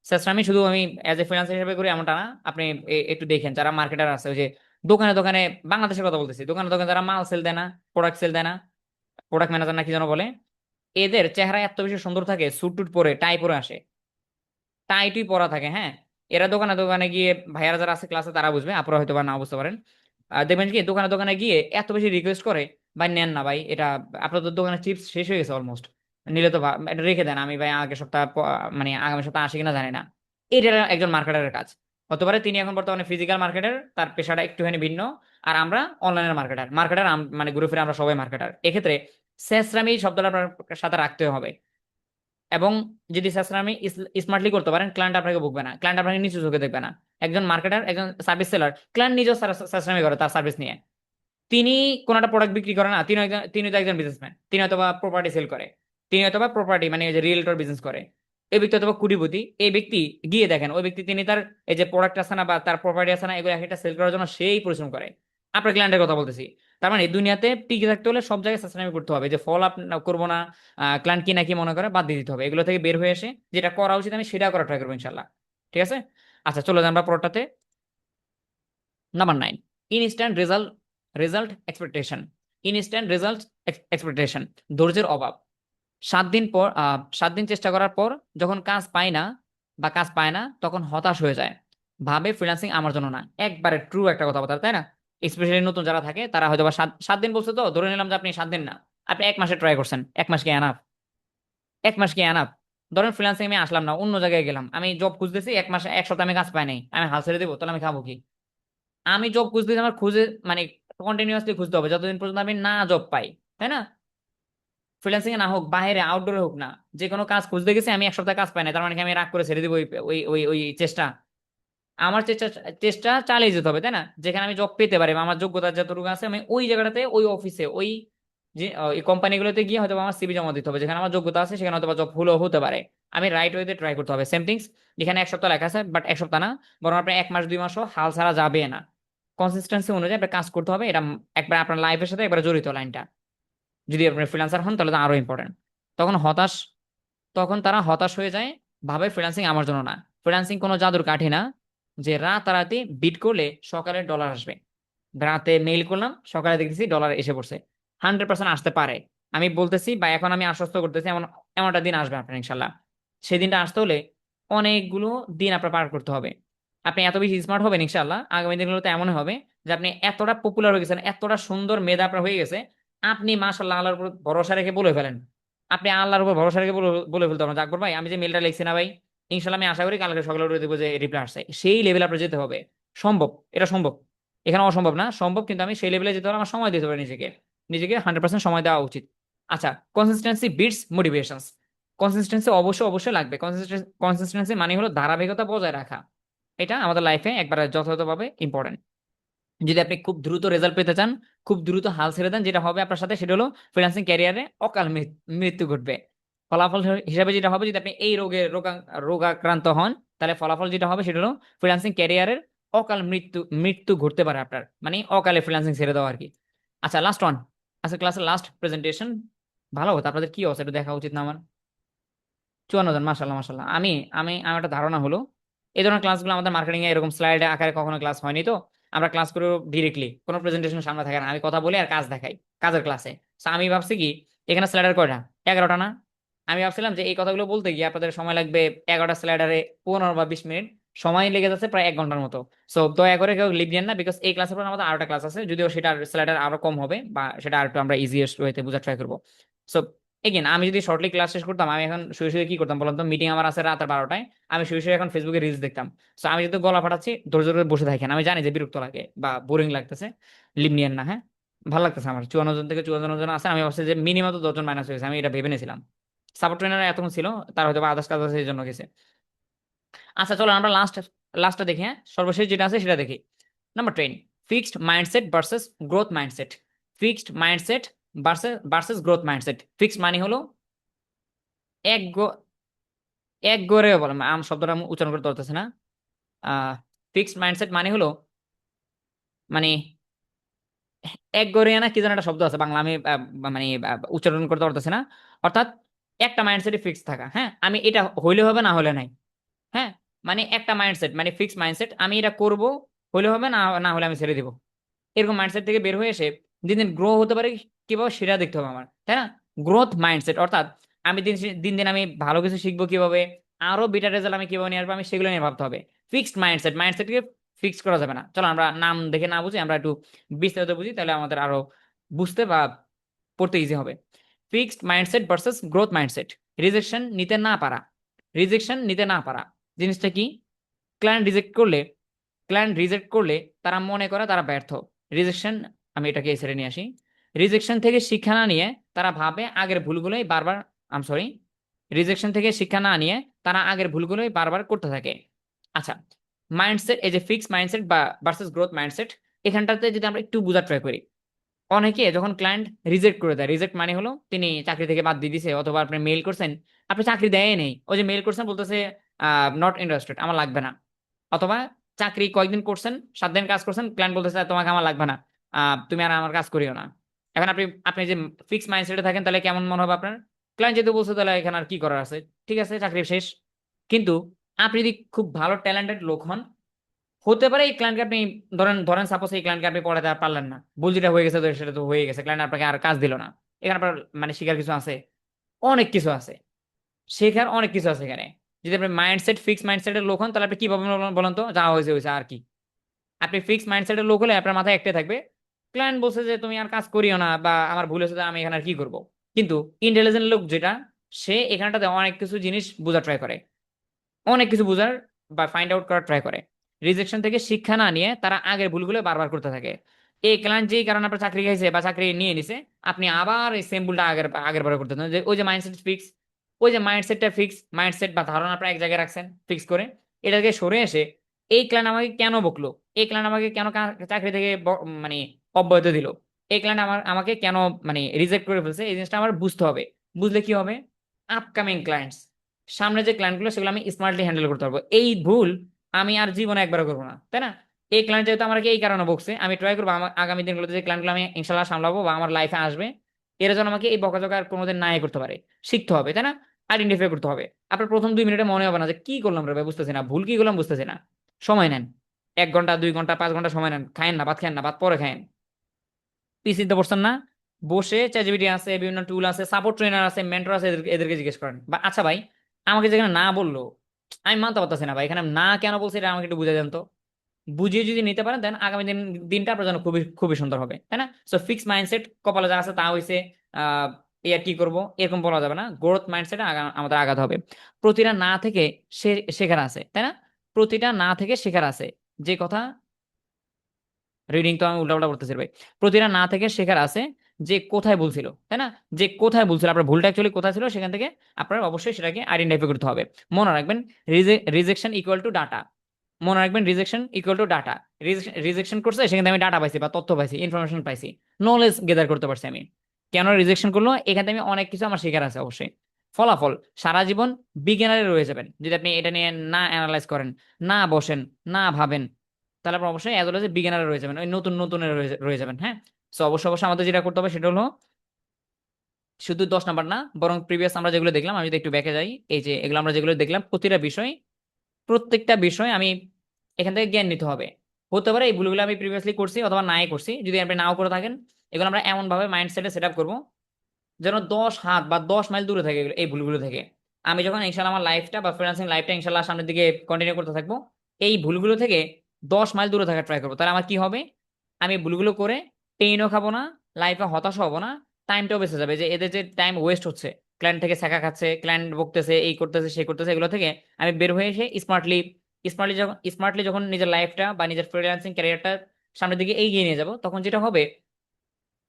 সেসরামি শুধু আমি এজ এ ফ্রিল্যান্সার হিসেবে করি এমনটা না। আপনি একটু দেখেন যারা মার্কেটার আছে, ওই যে দোকানে দোকানে, বাংলাদেশের কথা বলতেছি, দোকানে দোকানে যারা মাল সেল দেয় না, প্রোডাক্ট সেল দেয় না, প্রোডাক্ট ম্যানেজার না কি যেন বলে, এদের চেহারা এত বেশি সুন্দর থাকে, স্যুট টুট পরে টাই পরে আসে, টাই টুই পরা থাকে, হ্যাঁ। এরা দোকানে দোকানে গিয়ে, ভাইয়ারা যারা আছে ক্লাসে তারা বুঝবে, আপনারা হয়তো বা না বুঝতে পারেন। দেখবেন কি দোকানে দোকানে গিয়ে এত বেশি রিকোয়েস্ট করে, ভাই নেন না ভাই এটা, আপনাদের দোকানে চিপস শেষ হয়ে গেছে অলমোস্ট, নিলে তো এটা রেখে দেন, আমি ভাই আগে সপ্তাহ মানে আগামী সপ্তাহ আসে কিনা জানি না। এটা একজন মার্কেটারের কাজ। হতে পারে তিনি এখন বর্তমানে ফিজিক্যাল মার্কেটার, তার পেশাটা একটুখানি ভিন্ন। আর আমরা অনলাইনের মার্কেটার, মার্কেটার মানে ঘুরে ফিরে আমরা সবাই মার্কেটার। এক্ষেত্রে শেষরামি শব্দটা আপনার সাথে রাখতে হবে। এবং যদি সেশন স্মার্টলি করতে পারেন, ক্লায়েন্ট আপনাকে বুকবে না, ক্লায়েন্ট আপনাকে নিচু চোখে দেখবে না। একজন মার্কেটার, একজন সার্ভিস সেলার, ক্লায়েন্ট নিজেও সেশনামি করে তার সার্ভিস নিয়ে। তিনি কোন একটা প্রোডাক্ট বিক্রি করে না, তিনি তো একজন বিজনেসম্যান, তিনি হয়তো প্রপার্টি সেল করে, তিনি হয়তো প্রপার্টি মানে এই যে রিয়েলটর বিজনেস করে। এই ব্যক্তি হয়তো কোটিপতি, এই ব্যক্তি গিয়ে দেখেন ওই ব্যক্তি, তিনি তার এই যে প্রোডাক্ট আছে না বা তার প্রপার্টি আছে না, এগুলো একটা সেল করার জন্য সেই পরিশ্রম করে। আপনার ক্লায়েন্টের কথা বলতেছি। তার মানে এই দুনিয়াতে টিকে থাকতে হলে সব জায়গায় সাস্টেনেবল করতে হবে, যে ফল আপ করবো না, ক্লায়েন্ট কি না কি মনে করে বাদ দিয়ে দিতে হবে, এগুলো থেকে বের হয়ে এসে যেটা করা উচিত আমি সেটা করা ট্রাই করবো ইনশাল্লাহ। ঠিক আছে। আচ্ছা চলো যাই আমরা পরটাতে। Number 9, instant result, result expectation. Instant result expectation, ধৈর্যের অভাব। 7 দিন পর 7 দিন চেষ্টা করার পর যখন কাজ পায় না বা কাজ পায় না, তখন হতাশ হয়ে যায়, ভাবে ফ্রিল্যান্সিং আমার জন্য না। একবারে ট্রু একটা কথা বলতে, তাই না? স্পেশালি নতুন যারা থাকে তারা হয়তো বা 7 দিন বলছে, তো ধরে নিলাম যে আপনি 7 দিন না, আপনি 1 মাসে ট্রাই করছেন। 1 মাস কি এনাফ? 1 মাস কি এনাফ? ধরেন ফ্রিল্যান্সিং আমি আসলাম না, অন্য জায়গায় গেলাম, আমি জব খুঁজতেছি, 1 মাসে 1 সপ্তাহ আমি কাজ পাই নাই, আমি হাল ছেড়ে দেবো? তাহলে আমি খাবো কি? আমি জব খুঁজতেছি, আমার খুঁজে মানে কন্টিনিউয়াসলি খুঁজতে হবে যতদিন পর্যন্ত আমি না জব পাই, তাই না? ফ্রিল্যান্সিং এ না হোক, বাইরে আউটডোরে হোক না, যে কোনো কাজ খুঁজতে গেছি, আমি 1 সপ্তাহ কাজ পাই না, তার মানে কি আমি রাগ করে ছেড়ে দিব ওই ওই ওই ওই চেষ্টা? আমার চেষ্টা, চেষ্টা চালিয়ে যেতে হবে, তাই না? যেখানে আমি জব পেতে পারি বা আমার যোগ্যতা যতটুকু আছে, আমি ওই জায়গাটাতে, ওই অফিসে, ওই যে এই কোম্পানিগুলোতে গিয়ে হয়তো আমার সিভি জমা দিতে হবে, যেখানে আমার যোগ্যতা আছে সেখানে হয়তো জব হলেও হতে পারে। আমি রাইট ওয়েতে ট্রাই করতে হবে। সেম থিংস, এখানে 1 সপ্তাহ লেখা আছে, বাট 1 সপ্তাহ না, বরং আপনি 1 মাস 2 মাসও হাল ছাড়া যাবে না। কনসিস্টেন্সি অনুযায়ী আপনার কাজ করতে হবে, এটা একবার আপনার লাইফের সাথে একবার জড়িত লাইনটা। যদি আপনি ফ্রিল্যান্সার হন তাহলে তো আরো ইম্পর্টেন্ট। তখন হতাশ, তখন তারা হতাশ হয়ে যায়, ভাবে ফ্রিল্যান্সিং আমার জন্য না। ফ্রিল্যান্সিং কোনো জাদুর কাঠি না, যে রাতারাতি বিট করলে সকালে ডলার আসবে। রাতে মেইল করলাম, সকালে দেখতেছি ডলার এসে পড়ছে। 100% আসতে পারে, আমি বলতেছি বা এখন আমি আশ্বস্ত করতেছি, এমন এমন একটা দিন আসবে আপনার ইনশাল্লাহ। সেই দিনটা আসতে হলে অনেকগুলো দিন আপনার পার করতে হবে। আপনি এত বেশি স্মার্ট হবেন ইনশাল্লাহ, আগামী দিনগুলোতে এমন হবে যে আপনি এতটা পপুলার হয়ে গেছেন, এতটা সুন্দর মেধা আপনার হয়ে গেছে, আপনি মাশাআল্লাহ আল্লাহর উপর ভরসা রেখে বলে ফেলেন। আপনি আল্লাহর উপর ভরসা রেখে বলে ফেলতে পারেন, আকবর ভাই আমি যে মেলটা লিখছি না ভাই, ইনশাল্লাহ আমি আশা করি কালকে সকালে উঠে দেখবো যে রিপ্লাই আসছে। সেই লেভেলে আপনার যেতে হবে। সম্ভব, এটা সম্ভব। এখানে অসম্ভব না, সম্ভব, কিন্তু আমি সেই লেভেলে যেতে হলে আমার সময় দিতে হবে নিজেকে, নিজেকে 100% সময় দেওয়া উচিত। আচ্ছা, কনসিস্টেন্সি বিটস মোটিভেশনস। কনসিস্টেন্সি অবশ্যই অবশ্যই লাগবে। কনসিস্টেন্সি মানে হলো ধারাবাহিকতা বজায় রাখা। এটা আমাদের লাইফে একবার যথাযথভাবে ইম্পর্টেন্ট। যদি আপনি খুব দ্রুত রেজাল্ট পেতে চান, খুব দ্রুত হাল ছেড়ে দেন, যেটা হবে আপনার সাথে সেটা হলো ফ্রিল্যান্সিং ক্যারিয়ারে অকাল মৃত্যু ঘটবে। ফলাফল হিসাবে যেটা হবে, যদি আপনি এই রোগাক্রান্ত হন, তাহলে ফলাফল যেটা হবে সেটা হলো ফ্রিল্যান্সিং ক্যারিয়ারের অকাল মৃত্যু মৃত্যু ঘটতে পারে আপনার, মানে অকালে ফ্রিল্যান্সিং ছেড়ে দেওয়া আর কি। আচ্ছা লাস্ট ওয়ান, আজকে ক্লাসের লাস্ট প্রেজেন্টেশন। ভালো হতো, আপনাদের কি অবস্থা একটু দেখা উচিত না আমার? 54 জন, মাশাল্লাহ মাশাল্লাহ। আমি আমি আমার একটা ধারণা হলো, এই ধরনের ক্লাসগুলো আমাদের মার্কেটিং এ এরকম স্লাইড আকারে কখনো ক্লাস হয়নি, তো আমরা ক্লাস করে ডিরেক্টলি কোনো প্রেজেন্টেশন সামনে থাকে না, আমি কথা বলি আর কাজ দেখাই, কাজের ক্লাসে। আমি ভাবছি কি, এখানে স্লাইডার কয়টা? 11টা না? আমি ভাবছিলাম যে এই কথাগুলো বলতে গিয়ে আপনাদের সময় লাগবে 11টা স্লাইডারে 15 বা 20 মিনিট, সময় লেগে যাচ্ছে প্রায় 1 ঘন্টার মতো। সো দয়া করে কেউ লিভ নেন না, বিকজ এই ক্লাসের পর আমাদের আরেকটা ক্লাস আছে, যদিও সেটার স্লাইডার আরো কম হবে বা সেটা আর একটু আমরা ইজিয়েস্ট ওয়েতে বোঝার ট্রাই করবো। সো এগেন, আমি যদি শর্টলি ক্লাস শেষ করতাম, আমি এখন শুয়ে শুয়ে কি করতাম বললাম তো? মিটিং আমার আছে রাত 12টায়, আমি শুয়ে শুয়ে এখন ফেসবুকে রিলস দেখতাম। সো আমি যদি গলা ফাটাচ্ছি, ধৈর্য ধরে বসে থাকেন, আমি জানি যে বিরক্ত লাগে বা বোরিং লাগতেছে, লিভ নিয়েন না, হ্যাঁ। ভালো লাগতেছে আমার, 54 জন থেকে 54 জন আছে, আমি ভাবছি যে মিনিমাম তো 10 জন মাইনাস হয়েছে, আমি এটা ভেবে নিয়েছিলাম। সাপোর্ট ট্রেনার এতক্ষণ ছিল, তার হয়তো আদার্স কাজ আছে এই জন্য গেছে। আচ্ছা চলো আমরা লাস্টটা দেখি, হ্যাঁ, সর্বশেষ যেটা আছে সেটা দেখি। Number 10, fixed mindset versus growth mindset. Fixed mindset versus growth mindset. Fixed মানে হলো এক গো এক গড়ে বলে, আম শব্দটা আমি উচ্চারণ করতে পারতেছি না। ফিক্সড মাইন্ডসেট মানে হলো মানে এক গড়িয়ানা কি যেন একটা শব্দ আছে বাংলা, আমি মানে উচ্চারণ করতে পারতেছি না। অর্থাৎ একটা মাইন্ডসেটে ফিক্স থাকা, হ্যাঁ আমি এটা হইলে হবে না হলে নাই। হ্যাঁ, মানে একটা মাইন্ডসেট মানে ফিক্স মাইন্ডসেট, আমি এটা করব, হলে হবে না না হলে আমি ছেড়ে দিব। এরকম মাইন্ডসেট থেকে বের হয়ে এসে দিন দিন গ্রো হতে পারে কিভাবে সেটা দেখতে হবে আমার, তাই না? গ্রোথ মাইন্ডসেট অর্থাৎ আমি দিন দিন আমি ভালো কিছু শিখবো কিভাবে, আরো বেটার রেজাল্ট আমি কিভাবে নিয়ে আসবো, আমি সেগুলো নিয়ে ভাবতে হবে। ফিক্সড মাইন্ডসেট, মাইন্ডসেটকে ফিক্স করা যাবে না। চলো আমরা নাম দেখে না বুঝি, আমরা একটু বিস্তারিত বুঝি, তাহলে আমাদের আরো বুঝতে বা পড়তে ইজি হবে। Fixed mindset versus growth mindset. Rejection নিতে না পারা, রিজেকশন নিতে না পারা জিনিসটা কি? ক্লায়েন্ট রিজেক্ট করলে, ক্লায়েন্ট রিজেক্ট করলে তারা মনে করে তারা ব্যর্থ। রিজেকশন, আমি এটাকে এই সাইডে নিয়ে আসি। রিজেকশন থেকে শিক্ষা না নিয়ে তারা ভাবে আগের ভুলগুলোই বারবার, আম সরি, রিজেকশন থেকে শিক্ষা না নিয়ে তারা আগের ভুলগুলোই বারবার করতে থাকে। আচ্ছা, মাইন্ডসেট, এই যে ফিক্স মাইন্ডসেট বা ভার্সেস গ্রোথ মাইন্ডসেট, এখানটাতে যদি আমরা একটু বোঝার ট্রাই করি, অনেকে যখন ক্লায়েন্ট রিজেক্ট করে দেয়, রিজেক্ট মানে হলো তিনি চাকরি থেকে বাদ দিয়ে দিছে, অথবা আপনি মেইল করছেন, আপনি চাকরি দেয় নেই, ওই যে মেইল করছেন বলতেছে নট ইন্টারেস্টেড, আমার লাগবে না। অথবা চাকরি কয়েকদিন করছেন, 7 দিন কাজ করছেন, ক্লায়েন্ট বলতেছে তোমাকে আমার লাগবে না, তুমি আর আমার কাজ করিও না। এখন আপনি আপনি যে ফিক্স মাইন্ডসেটে থাকেন, তাহলে কেমন মনে হবে আপনার? ক্লায়েন্ট যেহেতু বলছে তাহলে এখানে আর কি করার আছে, ঠিক আছে চাকরি শেষ। কিন্তু আপনি যদি খুব ভালো ট্যালেন্টেড লোক হন, হতে পারে এই ক্লায়েন্টকে আপনি, ধরেন ধরেন সাপোজ এই ক্লায়েন্টকে আপনি পড়াতে আর পারলেন না, ভুল যেটা হয়ে গেছে তো সেটা তো হয়ে গেছে, ক্লায়েন্ট আপনাকে আর কাজ দিল না। এখানে আপনার মানে শেখার কিছু আছে, অনেক কিছু আছে, শেখার অনেক কিছু আছে এখানে। যদি আপনি মাইন্ডসেট ফিক্স মাইন্ডসেটের লোক হন, তাহলে আপনি কি পাবেন বলেন তো? যা হয়েছে হয়েছে আর কি। আপনি ফিক্স মাইন্ডসেটের লোক হলে আপনার মাথায় একটাই থাকবে, ক্লায়েন্ট বলছে যে তুমি আর কাজ করিও না, বা আমার ভুল হয়েছে আমি এখানে আর কি করবো। কিন্তু ইন্টেলিজেন্ট লোক যেটা, সে এখানটাতে অনেক কিছু জিনিস বোঝা ট্রাই করে, অনেক কিছু বোঝার বা ফাইন্ড আউট করার ট্রাই করে। রিজেকশন থেকে শিক্ষা না নিয়ে তারা আগের ভুলগুলো বারবার করতে থাকে। এই ক্লায়েন্ট যেই কারণে আপনার চাকরি খাইছে বা চাকরি নিয়ে নিছে, আপনি আবার এই সেম ভুলটা আগের আগের বার করতে থাকেন। যে ওই যে মাইন্ডসেট ফিক্স, ওই যে মাইন্ডসেটটা ফিক্স, মাইন্ডসেট বা ধারণা আপনার এক জায়গায় রাখছেন ফিক্স করে, এটাকে সরে এসে এই ক্লায়েন্ট আমাকে কেন বকলো, এই ক্লায়েন্ট আমাকে কেন চাকরি থেকে মানে অব্যাহতি দিল, এই ক্লায়েন্ট আমাকে কেন মানে রিজেক্ট করে ফেলছে, এই জিনিসটা আমার বুঝতে হবে। বুঝলে কি হবে? আপকামিং ক্লায়েন্টস, সামনে যে ক্লায়েন্টগুলো সেগুলো আমি স্মার্টলি হ্যান্ডেল করতে পারবো। এই ভুল আমি আর জীবনে একবারও করবো না, তাই না? এই ক্লায়েন্ট যেহেতু আমাকে এই কারণে বকছে, আমি ট্রাই করবো আমার আগামী দিনগুলোতে যে ক্লায়েন্টগুলো আমি ইনশাল্লাহ সামলাবো বা আমার লাইফে আসবে, এরা যেন আমাকে এই বকাঝকা আর কোনোদিন নাই করতে পারে। শিখতে হবে, তাই না? আইডেন্টিফাই করতে হবে। আপনার প্রথম 2 মিনিটে মনে হবে না যে কি করলাম রে ভাই, বুঝতেছি না, ভুল কি করলাম বুঝতেছি না। সময় নেন, 1 ঘন্টা 2 ঘন্টা 5 ঘন্টা সময় নেন, খায়েন না ভাত, খায়েন না ভাত, পরে খায়েন। পিসিতে বসছেন না, বসে চ্যাটজিপিটি আছে, বিভিন্ন টুল আছে, সাপোর্ট ট্রেনার আছে, মেন্টর আছে, এদেরকে জিজ্ঞেস করেন। বা আচ্ছা ভাই, আমাকে যেখানে না বললো, আমি মানতে পারতেছি না ভাই, এখানে না কেন বলছে এটা আমাকে একটু বুঝিয়ে দেন তো। বুঝিয়ে যদি নিতে পারেন, দেন আগামী দিনটা আপনার জন্য খুবই খুবই সুন্দর হবে, তাই না? সো ফিক্স মাইন্ডসেট কপালে যা আছে তা হয়েছে, আহ এ আর কি করবো এরকম বলা যাবে না। গ্রোথ মাইন্ডসেটে আমাদের আগাতে হবে। প্রতিটা না থেকে শেখার আছে, তাই না? প্রতিটা না থেকে শেখার আছে, যে কথা, রিডিং তো আমি উল্টাপাল্টা করতেছি ভাই। প্রতিটা না থেকে শেখার আছে, যে কোথায় ভুল ছিল, তাই না? যে কোথায় ভুল ছিল, আপনার ভুলটা অ্যাকচুয়ালি কোথায় ছিল, সেখান থেকে আপনার অবশ্যই সেটাকে আইডেন্টিফাই করতে হবে। মনে রাখবেন, রিজেকশন ইকুয়াল টু ডাটা। মনে রাখবেন, rejection equal to data. Rejection করছে, সেখান থেকে আমি ডাটা পাইছি বা তথ্য পাইছি, ইনফরমেশন পাইছি, নলেজ গেদার করতে পারছি আমি। কেন রিজেকশন করলো, এখান থেকে আমি অনেক কিছু আমার শেখার আছে অবশ্যই। ফলাফল, সারা জীবন বিজ্ঞানারে রয়ে যাবেন যদি আপনি এটা নিয়ে না অ্যানালাইজ করেন, না বসেন, না ভাবেন, তাহলে আপনি অবশ্যই অ্যাজ ওয়েল এজ বিগিনার রয়ে যাবেন, ওই নতুন নতুন রয়ে যাবেন। হ্যাঁ, সো অবশ্যই অবশ্যই আমাদের যেটা করতে হবে সেটা হলো শুধু 10 নাম্বার না, বরং প্রিভিয়াস আমরা যেগুলো দেখলাম, আমি যদি একটু ব্যাকে যাই, এই যে এগুলো আমরা যেগুলো দেখলাম, প্রতিটা বিষয়, প্রত্যেকটা বিষয় আমি এখান থেকে জ্ঞান নিতে হবে। হতে পারে এই ভুলগুলো আমি প্রিভিয়াসলি করছি অথবা নাই করছি, যদি আপনি নাও করে থাকেন, এগুলো আমরা এমন ভাবে মাইন্ডসেটে সেট আপ করবো যেন 10 হাত বা 10 মাইল দূরে থাকে এই ভুলগুলো থেকে। আমি যখন ইনশাল্লাহ আমার লাইফটা বা ফ্রিল্যান্সিং লাইফটা ইনশাল্লাহ সামনের দিকে কন্টিনিউ করতে থাকবো, এই ভুলগুলো থেকে 10 মাইল দূরে থাকার ট্রাই করবো, তাহলে আমার কি হবে? আমি ভুলগুলো করে পেইনও খাবো না, লাইফে হতাশ হবো না, টাইমটাও বেঁচে যাবে। যে এদের যে টাইম ওয়েস্ট হচ্ছে, ক্লায়েন্ট থেকে শেখা খাচ্ছে, ক্লায়েন্ট বকতেছে, এই করতেছে সেই করতেছে, এগুলো থেকে আমি বের হয়ে এসে স্মার্টলি, স্মার্টলি যখন নিজের লাইফটা বা নিজের ফ্রিল্যান্সিং ক্যারিয়ারটা সামনের দিকে এগিয়ে নিয়ে যাবো, তখন যেটা হবে,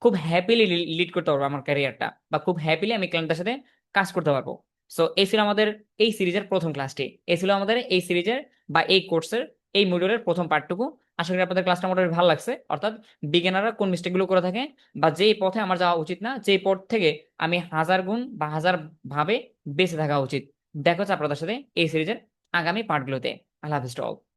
খুব হ্যাপিলি লিড করতে পারবো আমার ক্যারিয়ারটা, বা খুব হ্যাপিলি আমি ক্লায়েন্টের সাথে কাজ করতে পারবো। সো এই ছিল আমাদের এই সিরিজের প্রথম ক্লাসটি, এই ছিল আমাদের এই সিরিজের বা এই কোর্সের এই মডিউলের প্রথম পার্টটুকু। আশা করি আপনাদের ক্লাসটা মোটামুটি ভালো লাগছে। অর্থাৎ বিজ্ঞানীরা কোন মিস্টেকগুলো করে থাকে, বা যেই পথে আমার যাওয়া উচিত না, যেই পথ থেকে আমি 1000 গুণ বা 1000 ভাবে বেঁচে থাকা উচিত। দেখা হচ্ছে আপনাদের সাথে এই সিরিজের আগামী পার্টগুলোতে। আল্লাহ হাফিজ।